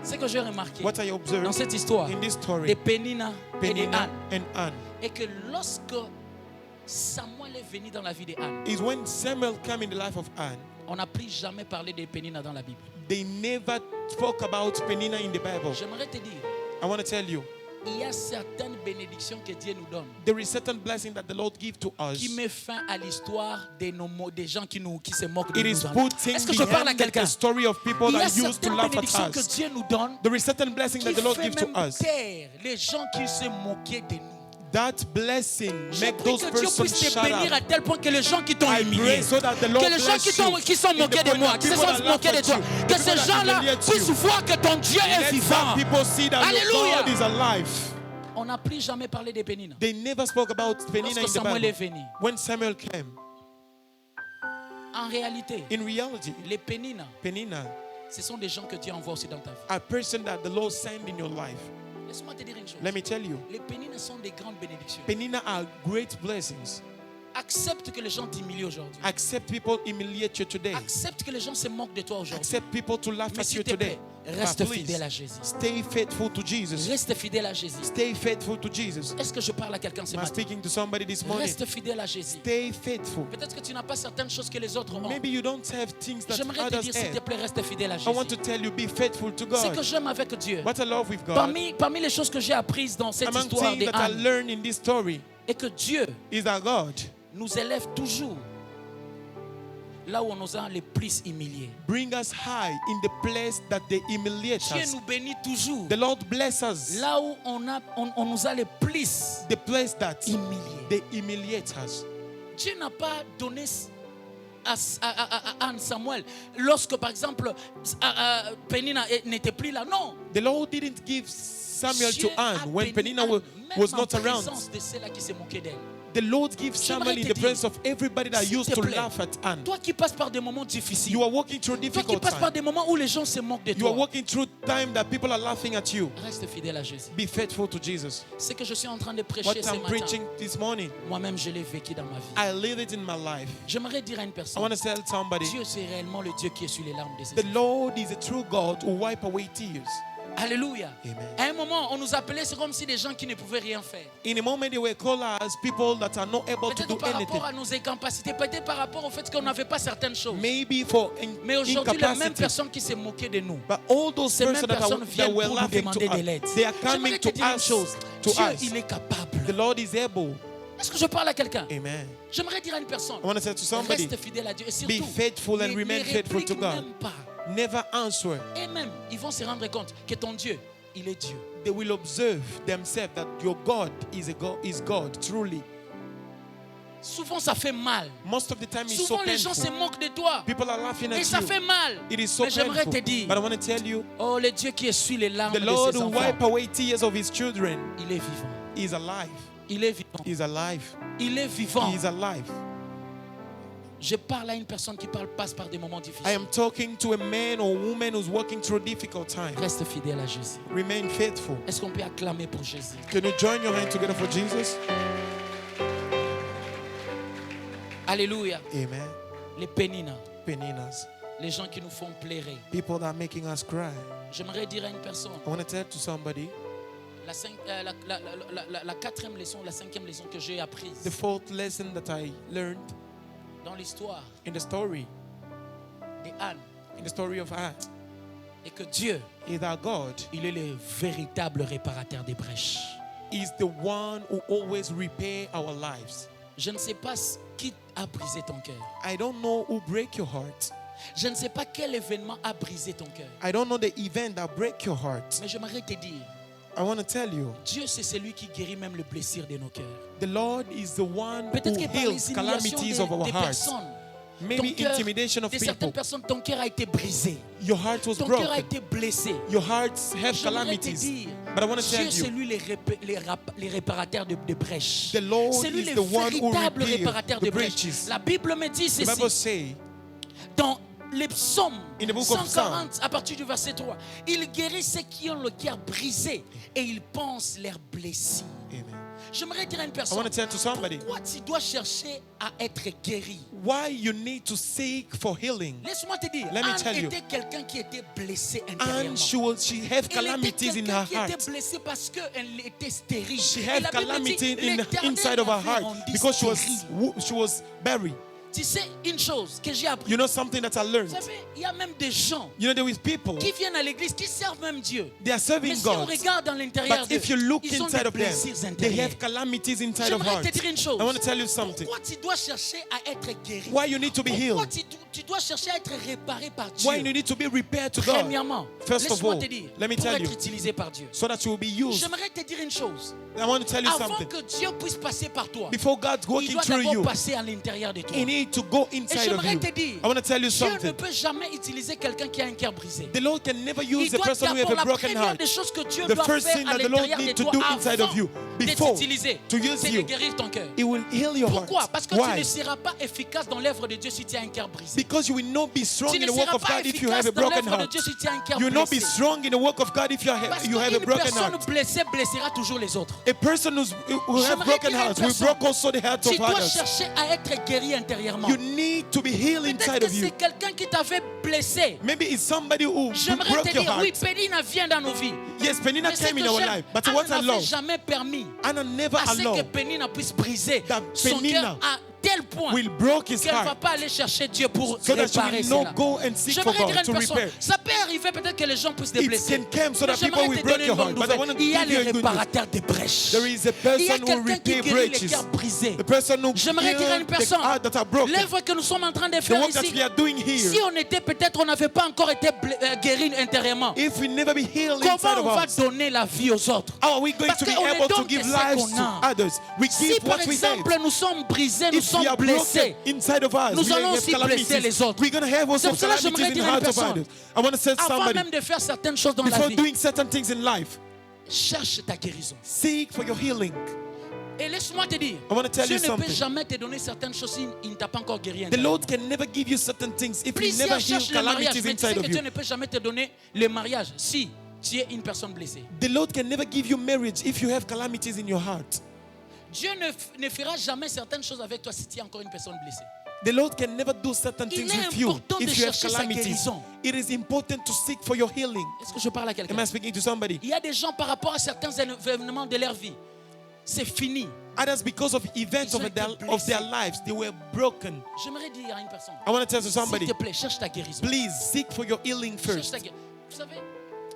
Ce que j'ai remarqué what I dans observed cette histoire in this de story, Pénina et de Penina Anne, and Anne, est que lorsque Samuel est venu dans la vie de Anne, is when Samuel came in the life of Anne, on n'a plus jamais parlé de Pénina dans la Bible. they never spoke about Penina in the Bible. J'aimerais te dire, I want to tell you, il y a certaines bénédictions que Dieu nous donne there is certain blessing that the Lord gives to us. qui met fin à l'histoire des gens qui se moquent de It nous. is dans la- putting Est-ce que je parle à behind quelqu'un? the story of people Il y a that used to certaines laugh bénédictions at que us. Dieu nous donne There is certain blessing qui that the Lord fait gives to même us. taire les gens qui se moquaient de nous. That blessing Je make prie those que Dieu persons puisse te shut bénir à up. tel point que les gens qui t'ont I humilié, pray so that the Lord que les gens bless you. qui sont In the moqués de point moi, that qui se people sont that moqués de laugh toi, at you, que people ces that gens-là humiliate puissent you. voir que ton Dieu est Let vivant. some people see that your Alléluia. God is alive. On n'a plus jamais parlé de Pénina. They never spoke about Penina in Lorsque the Samuel est Bible. venu, When Samuel came, en réalité, in reality, les Pénina, Penina, ce sont des gens que Dieu envoie aussi dans ta vie. a person that the Lord sent in your life. Laisse-moi te dire une chose. Let me tell you, Les Pénina sont des grandes bénédictions. Penina are great blessings. Accepte que les gens t'humilient aujourd'hui. Accept people humiliate you today. Accepte que les gens se moquent de toi aujourd'hui. Accept people to laugh Mais at s'il you te plaît, today. reste But please, fidèle à Jésus. stay faithful to Jesus. Reste fidèle à Jésus. Stay faithful to Jesus. Est-ce que je parle à quelqu'un ce Am I matin? speaking to somebody this morning? Reste fidèle à Jésus. Stay faithful. Peut-être que tu n'as pas certaines choses que les autres ont. Maybe you don't have things that J'aimerais te others dire, s'il te have. plaît, reste fidèle à I want Jésus. to tell you, be faithful to Ce que God. j'aime avec Dieu, What I love with God, parmi les choses que j'ai apprises dans cette among histoire things de that I Anne, learned in this story, est que Dieu is that God nous élève toujours là où on nous a le plus humiliés. bring us high in the place that they humiliate Dieu us. nous bénit toujours The Lord bless us. là où on nous a le plus The place that humiliés. they humiliate us. Dieu n'a pas donné à Anne Samuel lorsque, par exemple, Pénina n'était plus là. Non. The Lord didn't give Samuel Dieu to a Anne when béni Penina Anne, was même en not around. présence de ceux-là qui se moquaient d'elle. The Lord gives Samuel in te the dire, presence of everybody that s'il used te to plaît, laugh at Anne. Toi qui passes par des moments difficiles, You are walking through toi qui difficult passes par times. des moments où les gens se moquent de You are toi, walking through time that people are laughing at you. reste fidèle à Jésus. Be faithful to Jesus. Ce que je suis en train de prêcher What ce I'm matin, preaching this morning, moi-même je l'ai vécu dans ma vie. I live it in my life. J'aimerais dire à une I personne, want to tell somebody, Dieu c'est réellement le Dieu qui essuie les larmes de ses the enfants. Lord is a true God who wipe away tears. Alléluia. Amen. À un moment, on nous appelait, c'est comme si des gens qui ne pouvaient rien faire. In a moment, they were called as people that are not able to Peut-être do par anything. rapport à nos incapacités, peut-être par rapport au fait qu'on n'avait pas certaines choses. Maybe for Mais aujourd'hui, les mêmes incapacity. personnes qui se moquaient de nous, But all those ces mêmes persons that personnes that viennent were pour nous laughing demander to de l'aide. us, they are J'aimerais coming te to dire une us. chose. To Dieu, us. il est capable. The Lord is able. Est-ce que je parle à quelqu'un? Amen. J'aimerais dire à une personne, I want to say to somebody, reste fidèle à Dieu. Et be surtout, faithful and ne remain faithful to réplique God. même pas never answer. Et même, ils vont se rendre compte que ton Dieu, il est Dieu. They will observe themselves that your God is God, truly. Souvent, ça fait mal. Most of the time it's so Souvent, les gens se painful. moquent de toi. People are laughing at Et ça you. fait mal. It is so Mais j'aimerais painful. te dire, But I want to tell you, oh, le Dieu qui essuie les larmes the de Lord ses who enfants, wipe away tears of his children il est vivant. is alive. Il est vivant. He is alive. Il est vivant. He is alive. Je parle à une personne qui passe par des moments I difficiles. am talking to a man or woman who's working through a difficult time. Reste fidèle à Jésus. Remain faithful. Est-ce qu'on peut acclamer pour Jésus? Can you join your hand together for Jesus? Alléluia. Amen. Les péninas, Peninas. les gens qui nous font pleurer. People that are making us cry. J'aimerais dire à une personne, I want to tell to somebody la quatrième leçon, la cinquième leçon que j'ai the apprise fourth lesson that I learned dans l'histoire in the story, d'Anne, in the story of Anne, et que Dieu, is that God il est le véritable réparateur des brèches. is the one who always repair our lives. Je ne sais pas qui a brisé ton cœur. I don't know who break your heart. Je ne sais pas quel événement a brisé ton cœur. I don't know the event that break your heart. Mais j'aimerais te dire, I want to tell you, Dieu c'est celui qui guérit même les blessures de nos cœurs. the Lord is the one who Peut-être que par heals les calamities humiliations of our des hearts. personnes, Maybe ton cœur, intimidation of de certaines people. personnes, ton cœur a été brisé. Your heart was Ton cœur a broken. été blessé. Your hearts have J'aimerais te calamities. dire, But I want to Dieu tell c'est you, lui les réparateurs de brèches. the Lord C'est lui is le the one who véritable repairs réparateur the de brèches. breaches. La Bible me dit The ceci. Bible say Dans les psaumes in the book of 140, à partir du verset 3, il guérit ceux qui ont le cœur brisé et il pense leurs blessures. Amen. J'aimerais dire à une I personne, want to tell to somebody pourquoi tu dois chercher à être guéri? why you need to seek for healing. Laisse-moi te dire, Let me Anne tell you. était quelqu'un qui était blessé And intérieurement. she have Elle était calamities in quelqu'un her qui était heart. blessée parce qu'elle était stérile. She Et had la Bible calamity dit, in l'Éternel inside of her l'avait heart rendue because stérile. she was buried. Tu sais une chose que j'ai appris. You know something that I learned. Vous savez, il y a même des gens You know there is people qui viennent à l'église, qui servent même Dieu. they are Mais serving si on God. regarde dans l'intérieur But d'eux, if you look ils ont inside des of them, blessures they intérieures. have calamities inside of J'aimerais heart. te dire une chose. I want to tell you something. Pourquoi tu dois chercher à être guéri? Why you need to be Pourquoi healed? tu dois chercher à être réparé par Dieu? Why you need to be repaired to God? Premièrement, First of laisse-moi all, te dire, let me pour tell être you, utilisé par Dieu. so that you will be used. J'aimerais te dire une chose. I want to tell you Avant something. que Dieu puisse passer par toi, Before God's il working doit through d'abord you, passer à l'intérieur de toi. He needs to go Et inside of j'aimerais you. te dire, I want to tell you Dieu ne something. peut jamais utiliser quelqu'un qui a un cœur brisé. The Lord can never use Il a doit person who has d'abord, a la broken première heart. des choses que Dieu The doit first faire thing à that the Lord l'intérieur de needs to toi do inside of avant you, de before t'utiliser, to use c'est de you, guérir ton cœur. He will heal your Pourquoi? heart. Parce que tu Why? ne seras pas efficace dans l'œuvre de Dieu si tu as un cœur brisé. Because you will not be strong Tu in ne the work seras of pas God if you have efficace a dans broken l'œuvre de heart. Dieu si tu as un cœur You will not be blessé. strong in the work of God if Parce you have a qu'une broken personne heart. blessée blessera toujours les autres. A person who has J'aimerais broken dire à une hearts will personne, break also the hearts Tu of dois others. chercher à être guéri intérieurement. You need to be healed Peut-être inside que of you. c'est quelqu'un qui t'avait blessé. Maybe it's somebody who J'aimerais broke te your dire, oui, heart. Pénina vient dans nos vies. Yes, Penina Mais ce came in que our j'aime, life, but Anna what I n'avait love, jamais permis Anna never à ce que allowed Pénina puisse briser that son Penina cœur à tel point will break his qu'elle ne va heart pas aller chercher Dieu pour so that she réparer will cela. not go and seek for J'aimerais dire à God une to personne, repair. ça peut arriver peut-être que les gens puissent te It blesser. can come so Mais that people j'aimerais will te break donner your une bonne heart. But I want nouvelle. to Il y a give you les a good news. réparateurs des brèches. There is a Il y a person who quelqu'un qui repair guérit les breaches. cœurs brisés. The person who J'aimerais dire à une heals the personne, heart that are broken. l'œuvre que nous sommes en train de The faire work that ici, we are doing si here, on était peut-être, on n'avait pas encore été guéri intérieurement, if we never be healed inside comment of on va us, donner la vie aux autres? how are we going Parce to be qu'on ne able to donne give que ce lives qu'on to a. others? We Si give par what we exemple have. nous sommes brisés, nous If we sommes are blessés, broken inside of us, nous we allons have aussi blesser calamities. les autres. We're going to have also C'est pour cela que calamities j'aimerais in the dire à une heart of personne, others. I want to say avant somebody, même de faire certaines choses dans la before vie, doing certain things in life, cherche ta guérison. seek for your healing. Et laisse-moi te dire, I want to tell Dieu you ne peut something. jamais te donner certaines choses s'il ne t'a pas encore guéri. The Lord can never give you certain things if He Plusieurs never heals cherchent le mariage, calamities mais tu sais inside que of Dieu you. ne peut jamais te donner le mariage si tu es une personne blessée. The Lord can never give you marriage if you have calamities in your heart. Dieu ne fera jamais certaines choses avec toi si tu es encore une personne blessée. The Lord can never do certain Il things est with you important de if you have chercher sa calamities. guérison. It is important to seek for your healing. Est-ce que je parle à Am quelqu'un? I speaking to somebody? Il y a des gens par rapport à certains événements de leur vie, c'est fini. Others, because of events Ils ont of été their blessés. lives, they were broken. J'aimerais dire à une personne, I want to tell s'il somebody, te plaît, cherche ta guérison. please seek for your healing Cherche first. ta guérison. Vous savez,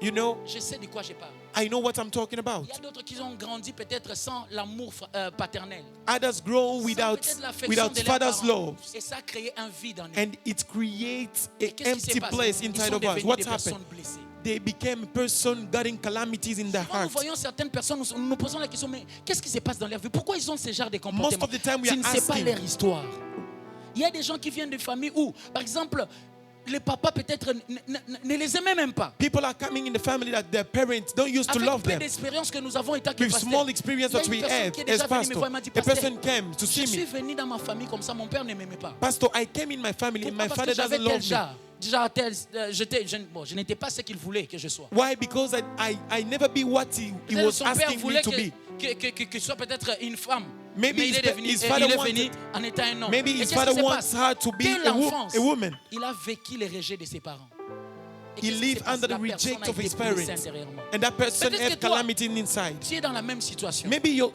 You know, Je sais de quoi je parle. I know what I'm talking about. Il y a d'autres qui ont grandi peut-être sans l'amour paternel. Others grow Sans without peut-être l'affection without de leurs father's parents. love. Et ça a créé un vide en eux. And it creates Et an qu'est-ce qui s'est empty passé? place Ils inside sont of us. devenus What's des happened? personnes blessées. They became person getting calamities in their Quand nous heart. voyons certaines personnes, nous posons la question, mais qu'est-ce qui se passe dans leur vie? Pourquoi ils ont ce genre de Most comportements? of the time we Tu are ne sais pas asking. leur histoire. Il y a des gens qui viennent de familles où, par exemple, les papas peut-être ne les aimaient même pas. People are coming in the family that their parents don't used to Avec love peu them. d'expérience que nous avons en tant que With pasteur. small experience Il y a that une we personne have qui est as déjà venue me pastor, voir et m'a dit, a Pasteur, person came to je see suis me. venu dans ma famille comme ça, mon père ne m'aimait pas. Pastor, I came in my family and my Pourquoi? Parce father que j'avais doesn't tel love me. genre. Déjà, je n'étais pas ce qu'il voulait que je sois. Why? Because I never be what he Peut-être was son père asking me voulait to be. que soit peut-être une femme. Maybe mais il his est pa- devenu, his il father est wanted- venu en étant un homme. Maybe Et his qu'est-ce father qui se wants passe? her to be Dès a l'enfance, woman. il a vécu les rejets de ses parents. Et He qu'est-ce qui lived se passe? under the La personne reject a of été his blessée parents. intérieurement. And that person Peut-être que had toi, calamity inside. Tu es dans la même situation. Maybe you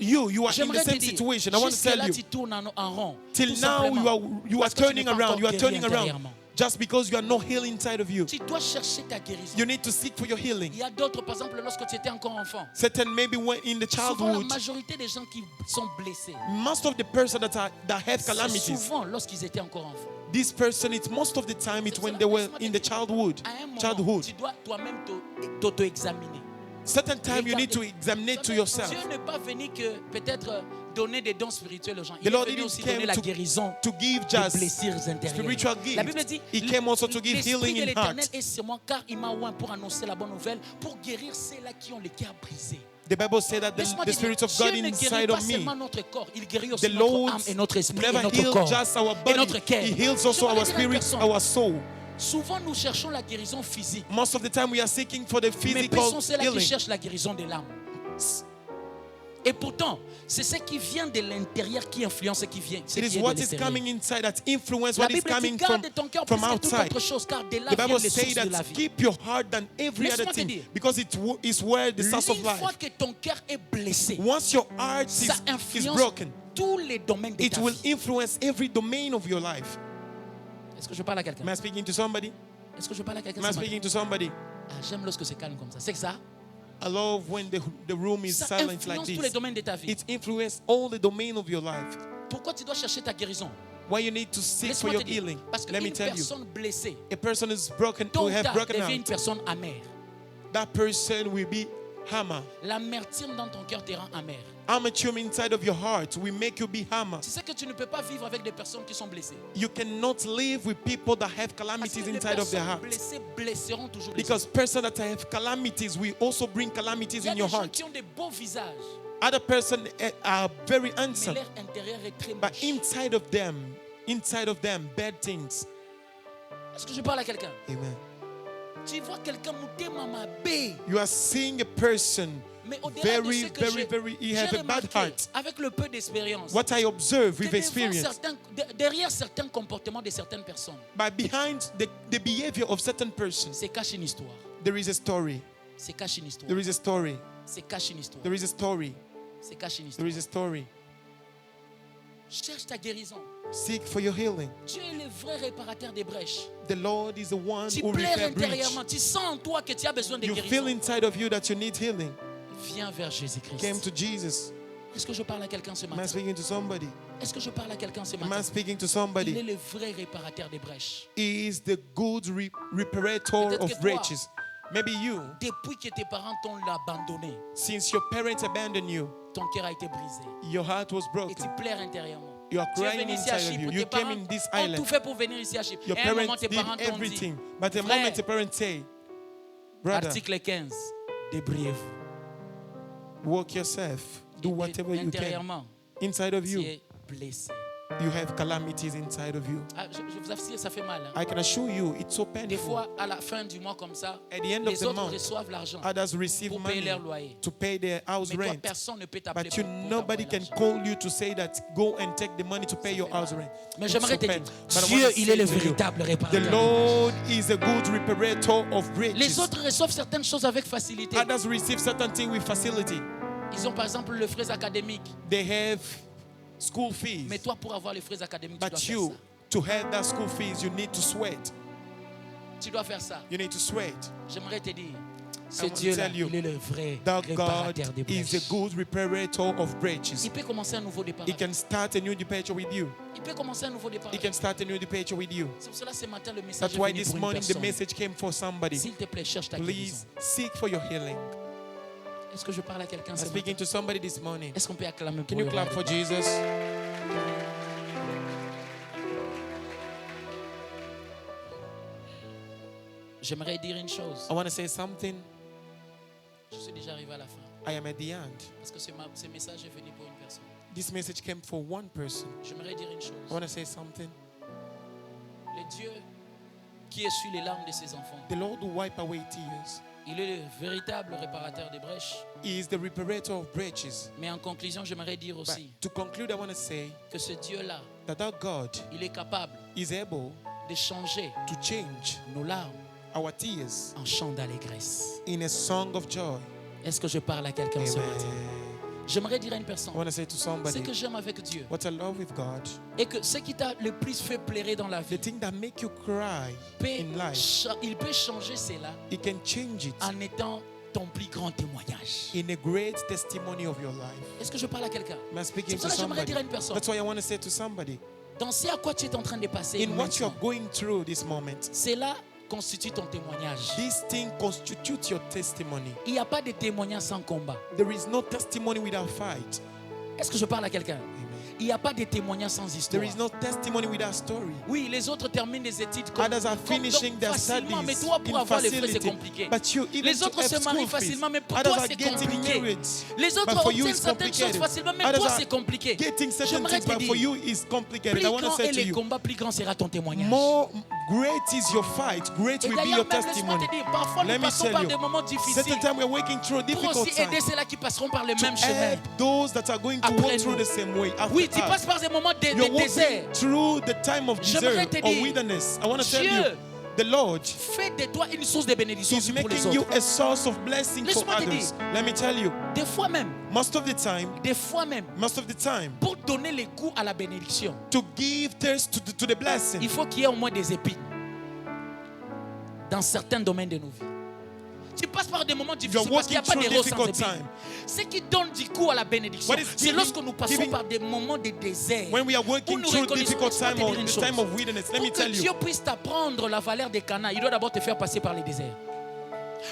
are in J'aimerais the te same dire, situation. I want to jusque tell là, you. tu tournes en rond. Till Tout now simplement you are parce que tu turning n'es pas around. You are encore turning guéri around. intérieurement. Just because you are not healed inside of you. Tu dois chercher ta guérison. You need to seek for your healing. Il y a d'autres, par exemple, lorsque tu étais encore enfant. Certain maybe when in the Souvent, la childhood, majorité des gens qui sont blessés, most of the person that have c'est calamities, souvent lorsqu'ils étaient encore enfants. this person, it's most of the time it's when they were in the childhood. À un moment, Childhood. tu dois toi-même t'auto-examiner. Certain time you need to examine to yourself. Dieu n'est pas venu que peut-être donner des dons spirituels aux gens. The Il est Lord venu didn't aussi donner came la guérison to give des just blessures intérieures. spiritual La Bible gifts. dit, He came also to give l'Esprit healing de in l'Éternel heart. est sur moi car il m'a oint pour annoncer la bonne nouvelle, pour guérir ceux-là qui ont le cœur brisé. The Bible said that Laisse-moi the te Spirit dire, of God Dieu ne guérit inside pas of me. seulement notre corps, il guérit aussi The notre Lord âme et notre esprit et never notre healed corps just our et body. notre cœur. He heals also J'aimerais our dire à une spirit, personne, our soul. souvent nous cherchons la guérison physique, Most of the time we are seeking for the mais peu sont physical ceux-là qui healing. cherchent la guérison de l'âme. Et pourtant, c'est ce qui vient de l'intérieur qui influence ce qui vient. Ce It qui is est what de is l'extérieur. coming inside that influence La what is Bible dit coming garde ton cœur plus from que toute outside. autre chose, car de là The viennent Bible les says sources de la that vie. keep your heart than every other Laisse-moi te thing dire. because it is where the source of Une fois life. que ton cœur est blessé, Once your heart ça is influence broken, tous les domaines de it ta will vie. influence every domain of your life. Est-ce que je parle à quelqu'un? Am I speaking to somebody? Est-ce que je parle à quelqu'un? Am I ce matin? speaking to somebody? Ah, j'aime lorsque c'est calme comme ça. C'est que ça, I love when the room is ça silent like influence tous les this. domaines de ta vie. It influences all the domain of your life. Pourquoi tu dois chercher ta guérison? Why you need to seek for Laisse-moi your te dire, healing. parce Let me qu'une tell you. personne blessée, A person is broken tôt will ou have tard, broken devient une out. personne amère. That person will be hammer. L'amertume dans ton cœur te rend amer. Amertume inside of your heart will make you be hammer. Tu sais que tu ne peux pas vivre avec des personnes qui sont blessées. You cannot live with people that have Parce que calamities les inside of their personnes heart. blessées blesseront toujours les Because autres. persons that have calamities will also bring Il calamities y a in des your gens heart. qui ont des beaux visages, Other persons are very mais handsome, leur intérieur est très but moche. inside of them, bad things. Est-ce que je parle à quelqu'un? Amen. Tu vois quelqu'un mouté mama bé, You are seeing a person mais au-delà de very, ce que very, he j'ai have a bad remarqué, heart. avec le peu d'expérience, What I observe que with devant experience, derrière certains comportements de certaines personnes, but behind the behavior of certain persons, c'est cache une histoire. there is a story. C'est cache une histoire. There is a story. C'est cache une histoire. There is a story. C'est cache une There histoire. is a story. Cherche ta guérison. Seek for your healing. Dieu est le vrai réparateur des brèches. The Lord is the one Tu who pleures repair breach. intérieurement. Tu sens en toi que tu as besoin de You feel guérison. inside of you that you need healing. Viens vers Came Jésus-Christ. to Jesus. Est-ce que je parle à quelqu'un ce Am I matin? speaking to somebody? Est-ce que je parle à quelqu'un ce Am I matin? speaking to Il est somebody? le vrai réparateur des brèches. He is the good reparator Peut-être of que toi- breaches. Maybe you, Depuis que tes parents t'ont abandonné, since your parents abandoned you, ton cœur a été brisé. your heart was Et tu broken. pleures intérieurement. You are Tu es crying venu ici à inside of Chypre. you. Tes You came parents in this ont tout island. fait pour venir ici à Chypre. Your Et à un moment, parents tes did parents t'ont dit, everything. But the Frère, moment the parents say, brother, article 15, débrouillez-vous. work yourself. Do Et whatever you can. intérieurement, Inside of tu you, es blessé. you have calamities inside of you. Ah, je vous assure, ça fait mal. Hein. I can assure you, it's so Des painful. fois, à la fin du mois comme ça, At the end of les the autres month, reçoivent l'argent others receive pour payer money leur loyer. to pay their house Mais toi, rent. personne ne peut t'appeler But you, pour nobody t'envoyer can l'argent. call you to say that go and take the money to pay your house rent. Mais It's j'aimerais so te dire, painful. But I Dieu, want to il say est le to you, véritable the réparateur. Lord is a good reparator of Les breaches. autres reçoivent certaines choses avec facilité. Others receive certain things with facility. Ils ont par exemple les frais académiques. They have school fees. Mais toi, pour avoir les frais académiques, tu dois But faire you, ça. to have that school fees, you need to sweat. Tu dois faire ça. You need to sweat. J'aimerais te dire, Ce I want to Dieu-là, tell you il est le vrai that God réparateur des is brèches. a good reparator of breaches. Il peut commencer un nouveau départ. He can start a new departure with you. Il peut commencer un nouveau départ. He can start a new departure with you. C'est pour cela ce matin le message That's est why venu this pour une morning the personne. message came for somebody. S'il te plaît, cherche ta Please guérison. seek for your healing. Est-ce que je parle à quelqu'un I'm ce speaking matin? to somebody this morning. Est-ce qu'on peut acclamer pour Can you le clap roi for des rois? Jesus? J'aimerais dire une chose. I want to say something. Je suis déjà arrivé à la fin. I am at the end. Parce que ce message est venu pour une personne. This message came for one person. J'aimerais dire une I chose. want to say something. Le Dieu qui essuie les larmes de ses enfants, The Lord will wipe away tears. il est le véritable réparateur des brèches. He is the reparator of breaches. Mais en conclusion, j'aimerais dire But aussi to conclude, I want to say que ce Dieu-là, that our God il est capable is able de changer to change nos larmes our tears en chant d'allégresse. in a song of joy. Est-ce que je parle à quelqu'un ce matin? Amen. J'aimerais dire à une personne, I want to say to ce somebody, que j'aime avec Dieu, what I love with God, et que ce qui t'a le plus fait pleurer dans la the vie, thing that make you cry in life, il peut changer cela He can change it en étant ton plus grand témoignage. in a great testimony of your life. Est-ce que je parle à quelqu'un? Am I speaking C'est to pour ça que j'aimerais somebody? dire à une personne, That's why I want to say to somebody, dans ce à quoi tu es en train de passer in what you're maintenant, going through this moment, cela constitue ton témoignage. this thing constitutes your testimony. Il n'y a pas de témoignage sans combat. There is no testimony without fight. Est-ce que je parle à quelqu'un? Amen. Il n'y a pas de témoignage sans histoire. There is no testimony without story. Oui, les autres terminent des études comme, Others are finishing their facilement, mais studies toi pour in avoir les frais c'est facility. compliqué. But you, even Les to autres have se marient school fees, facilement, mais pour others toi are c'est getting compliqué. married. Les autres But for you obtiennent it's certaines choses complicated. facilement, mais Others toi are c'est compliqué. getting certain J'aimerais things, te but for dire, you it's complicated. plus I want to grand say est to le you, combat, plus grand sera ton témoignage. more great is your fight, great Et will be d'ailleurs, your même laisse-moi testimony. te dire, parfois Let nous me passons tell par you, des moments difficiles certain time we're working through a pour difficult aussi aider time ceux-là qui passeront par le to même chemin. help those that are going to Après walk through nous. the same way. After Oui, tu us. passes par des moments de You're désert. walking through the time of J'aimerais desert te or dire, wilderness. I want to tell Dieu you, the Lord fais de toi une source de bénédiction is pour les making you autres. a source of blessing for Laisse-moi te others. Let me tell you, Des fois même, most of the time, pour donner les goûts à la bénédiction, to give taste to the blessing, il faut qu'il y ait au moins des épines dans certains domaines de nos vies. Tu passes par des moments difficiles parce qu'il n'y a pas de rose sans épines. Ce qui donne du goût à la bénédiction, What is c'est giving- lorsque nous passons giving- par des moments de désert. when we are Où working nous through reconnaissons, difficult laisse-moi time te or dire une the time chose. of wilderness, let Pour me que tell Dieu you, puisse t'apprendre la valeur des Cana, il doit d'abord te faire passer par les déserts.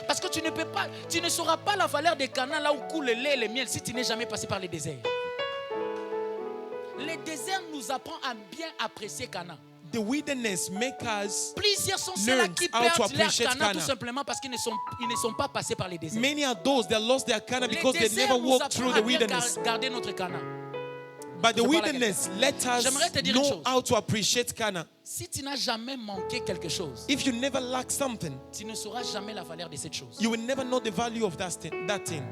Parce que tu ne sauras pas la valeur des Cana là où coule le lait et le miel si tu n'es jamais passé par les déserts. Les déserts nous apprennent à bien apprécier Cana. the wilderness make us, Plusieurs sont ceux-là learn qui how to perdent leur appreciate Cana tout Cana. simplement parce qu'ils ne sont pas passés par les déserts. many are those that lost their Cana Les because they déserts never nous walked through apprennent the à bien wilderness. garder notre Cana. But the Je parle à wilderness let J'aimerais te us dire une know chose. how to appreciate Cana. Si tu n'as jamais manqué quelque chose, If you never lack something, tu ne sauras jamais la valeur de cette chose. you will never know the value of that thing.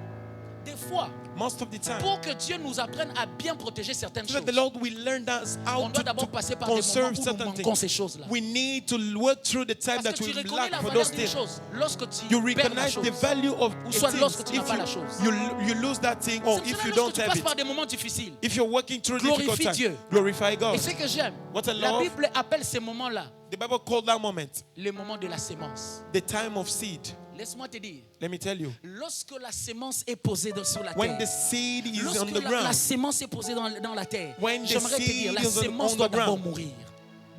Des fois, Most of the time, pour que Dieu nous apprenne à bien protéger certaines so choses, that the Lord will learn us how on doit to d'abord passer par des moments conserve où nous certain manquons things. ces choses-là. We need to work through the time Parce that que tu we reconnais lack la for valeur those d'une things. chose lorsque tu You perds la recognize chose. the value of Ou a soit thing lorsque tu n'as if pas la chose. you lose that thing or C'est if pour you cela don't lorsque tu have passes it. par des moments difficiles. If you're working through a Glorifie difficult Dieu. time, glorify God. Et ce que j'aime, What I la love, Bible appelle ces moments-là the Bible called that moment le moment de la sémence. the time of seed. Laisse-moi te dire, Let me tell you, lorsque la sémence est posée sur la when the terre, seed is on lorsque the la ground, sémence est posée dans la terre, When the j'aimerais te dire, la seed is on sémence the doit d'abord ground, mourir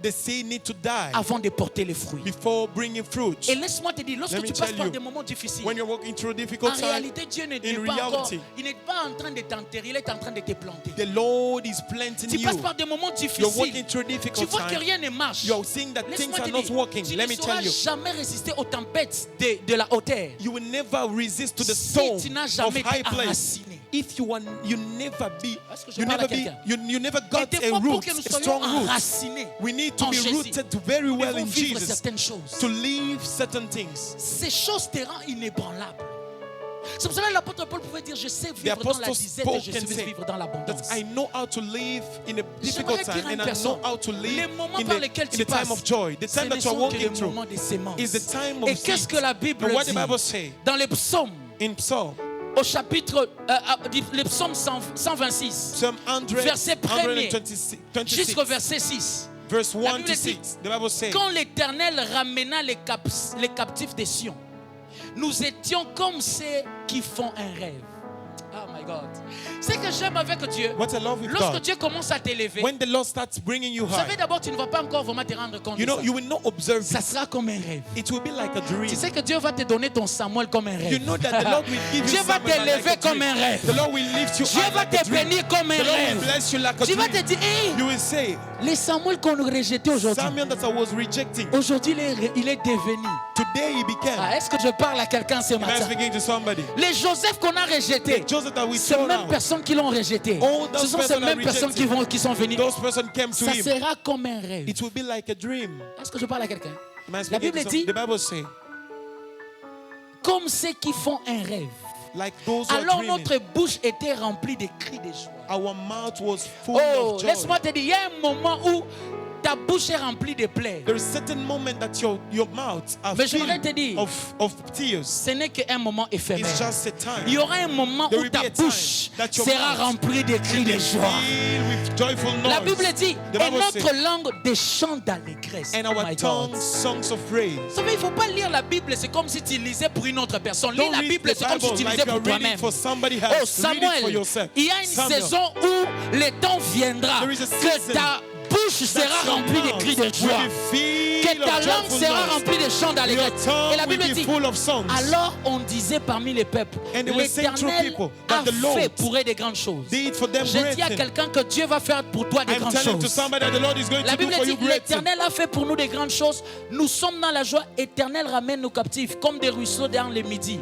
the seed need to die avant de porter les fruits. before bringing fruit. Et laisse-moi te dire, lorsque Let me tu passes tell par you, des moments difficiles, When you're walking through a en difficult time, réalité, Dieu n'est in pas encore, reality, il n'est pas en train de t'enterrer, il est en train de te planter. the Lord is planting Tu passes you. par des moments You're difficiles, walking through a tu difficult vois que time. rien ne marche. You're seeing that things Laisse-moi are te not dire, working. tu Let ne me sauras tell you, jamais résister aux tempêtes de la hauteur you will never resist to the si storm tu n'as of jamais high été place. enraciné. If you never be, Est-ce que je you parle à never be, quelqu'un? you never Et got des a fois, pour root, que nous a soyons strong root. enracinés We need to en be Jésus, rooted very nous well devons in vivre Jesus certaines choses. to live certain things. Ces choses te rendent inébranlable. C'est pour cela que l'apôtre Paul pouvait dire, je sais vivre dans la Apostle disette Paul et je can sais say vivre dans l'abondance. That I know how to live in a difficult J'aimerais time dire à une and I personne, know how to les live moments in par the, lesquels in tu the time passes, of joy, the ce time ne that you're sont que les walking through moments des sémences. is the time of Et qu'est-ce que seeds. la Bible And what the dit Bible say dans les psaumes, in Psalm, au chapitre, le psaume 126, Psalm 100, verset 1er 126, jusqu'au verset 6. verse La 1 Bible to dit, 6, the Bible says, quand l'Éternel ramena les captifs de Sion, nous étions comme ceux qui font un rêve. Oh my God. C'est que j'aime avec Dieu. What I love with Lorsque God, Dieu commence à t'élever, when the Lord starts bringing you vous savez high, d'abord, tu ne vas pas encore vraiment te rendre compte you de know, ça. you will not observe Ça it. sera comme un rêve. It will be like a dream. Tu sais que Dieu va te donner ton Samuel comme un rêve. You know that the Lord will give you Dieu va Samuel t'élever like a comme un dream. rêve. The Lord will lift you Dieu up va like a te dream. bénir comme un The Lord will rêve. bless you like a Tu vas te dream. dire, hey, You will say, les Samuel qu'on rejetait aujourd'hui, Samuel that I was rejecting, aujourd'hui il est devenu. today he became. Ah, est-ce que je parle à quelqu'un ce Am I matin? speaking to somebody? Les Joseph qu'on a rejetés, The Joseph that we ces thrown mêmes out, personnes qui l'ont rejeté, all ce those sont ces persons mêmes are personnes rejected. qui sont venues. Those persons came to Ça him. sera comme un rêve. It will be like a dream. Est-ce que je parle à quelqu'un? Am I La speaking Bible to dit, the Bible say, comme ceux qui font un rêve. like those who are Alors dreaming. notre bouche était remplie de cris de joie. Our mouth was full Oh, of joy. laisse-moi te dire, il y a un moment où ta bouche est remplie de plaies. There is a certain moment that your mouth are Mais j'aimerais te filled dire, of tears. ce n'est qu'un moment éphémère. It's just a time. Il y aura un moment There où will ta be a time bouche that your sera mouth remplie de cris de joie. Filled with joyful noise. La Bible dit, The et Bible notre says, langue des chants d'allégresse. and Oh our my tongue God. songs of praise. Vous savez, il ne faut pas lire la Bible, c'est comme si tu lisais pour une autre personne. Lire Don't la read Bible, the c'est comme si tu Bible like lisais pour you're reading toi-même. for somebody Oh else. Read it for Samuel, yourself. il y a une Samuel, saison où le temps viendra There is a que season ta bouche sera that your remplie de mouth cris de will joie. be filled Que ta of langue joyful sera noise. remplie de chants Your d'allégresse. tongue Et la will Bible be dit, full of songs. alors on disait parmi les peuples, And they were saying through l'Éternel people a that the Lord fait pour eux des grandes choses. did for them Je great dis à things. quelqu'un que Dieu va faire pour toi des I'm grandes telling to choses. somebody that the Lord is going La to do Bible for dit, you great things. l'Éternel a fait pour nous des grandes choses. Nous sommes dans la joie. Éternel ramène nos captifs comme des ruisseaux dans le midi.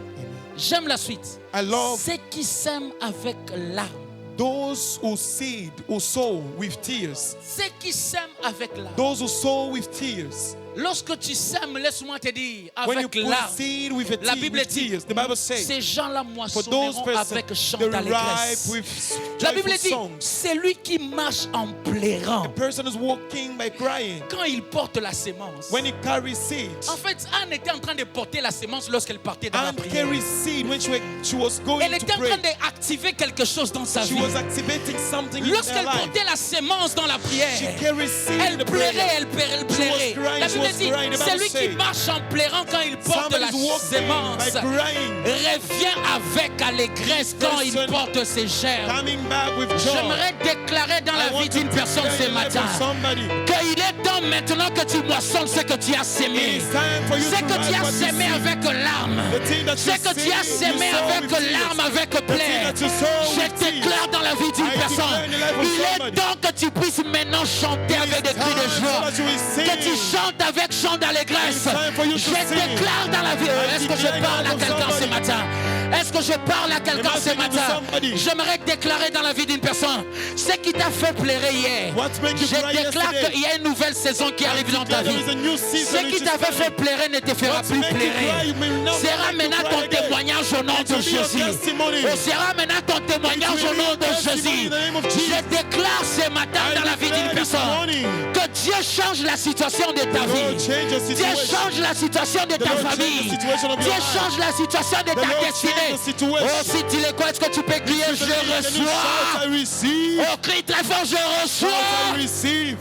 J'aime la suite. I love Ceux qui s'aiment avec larmes. those who seed, who sow with tears. Ceux qui s'aiment avec larmes. Those who sow with tears. Lorsque tu sèmes, laisse-moi te dire, When you avec put larmes. seed with, La Bible with dit, tears, the Bible says, ces gens-là for those moissonneront persons, avec chant they ripe d'allégresse. with La Bible joyful dit, songs. c'est lui qui marche en pleurant The person is walking by crying. quand il porte la sémence. When he carries seed, En fait, Anne était en train de porter la sémence lorsqu'elle partait dans la and prière. carries seed when she was going Elle to était en train pray. d'activer quelque chose dans sa She vie. was activating something in her Lorsqu'elle life. portait la sémence dans la She prière, carries seed in elle the pleurait, prayer. elle pleurait. crying, La she Bible was dit, crying. The Bible celui qui says, marche en pleurant quand il porte la Somebody's walking by sémence crying, revient avec allégresse quand il person porte ses germes. coming back with joy. J'aimerais déclarer dans I la want vie to d'une personne declare ce in the life matin of somebody. qu'il est temps maintenant que tu moissonnes ce que tu as sémé. It's time for you Ce to que tu write as what you sémé see. avec larmes. The thing that Ce you que tu as see, sémé you sow avec with tears. larmes, avec The thing plaie. that you sow Je with tears. déclare dans la vie d'une I personne. declare in the life of Il est somebody. temps que tu puisses maintenant chanter avec des cris de It's time joie. so that you will sing. Que tu chantes avec chant d'allégresse. It's time for you to Je sing. déclare dans la vie. Est-ce que je declare parle à of quelqu'un ce somebody. matin? Est-ce que je parle à quelqu'un Am I ce speaking to matin? somebody? J'aimerais déclarer dans la vie d'une personne ce qui t'a fait pleurer hier. What made you Je cry déclare yesterday? qu'il y a une nouvelle saison qui arrive dans ta There vie. is a new season Ce which qui is t'avait fait coming. pleurer ne te fera What plus make you pleurer. cry, you will not Sera make you maintenant cry ton again. témoignage au nom It de will be your Jésus. testimony. Oh, sera maintenant ton témoignage It will au be nom your de testimony Jésus. in the name of Je Jesus. déclare ce matin I dans la vie d'une declare this personne morning. que Dieu change la situation de ta The Lord vie. change your Dieu situation. change la situation de The ta Lord change famille. the situation of Dieu your life. change la situation de The ta Lord destinée. change the situation. Oh, si tu les crois, est-ce que tu peux crier, je Can you shout, reçois. I receive. Oh, crie très fort, je Shout, I reçois. receive.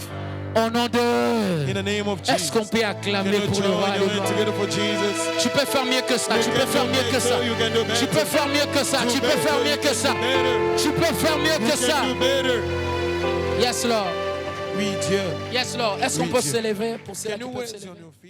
Au nom de... In the name of Jesus. Est-ce qu'on peut Can acclamer you pour le join roi your des hands gloires? together for Jesus? Tu peux faire mieux que ça, You tu can peux faire do mieux que ça. better, you can do better. Tu peux faire mieux que ça, tu peux faire mieux que ça. Tu peux faire mieux You que ça. can do better. Yes, Lord. Oui, Dieu. Yes, Lord. Est-ce qu'on Oui, peut Dieu. se lever pour cela Can you qui peut wait se on lever? your feet?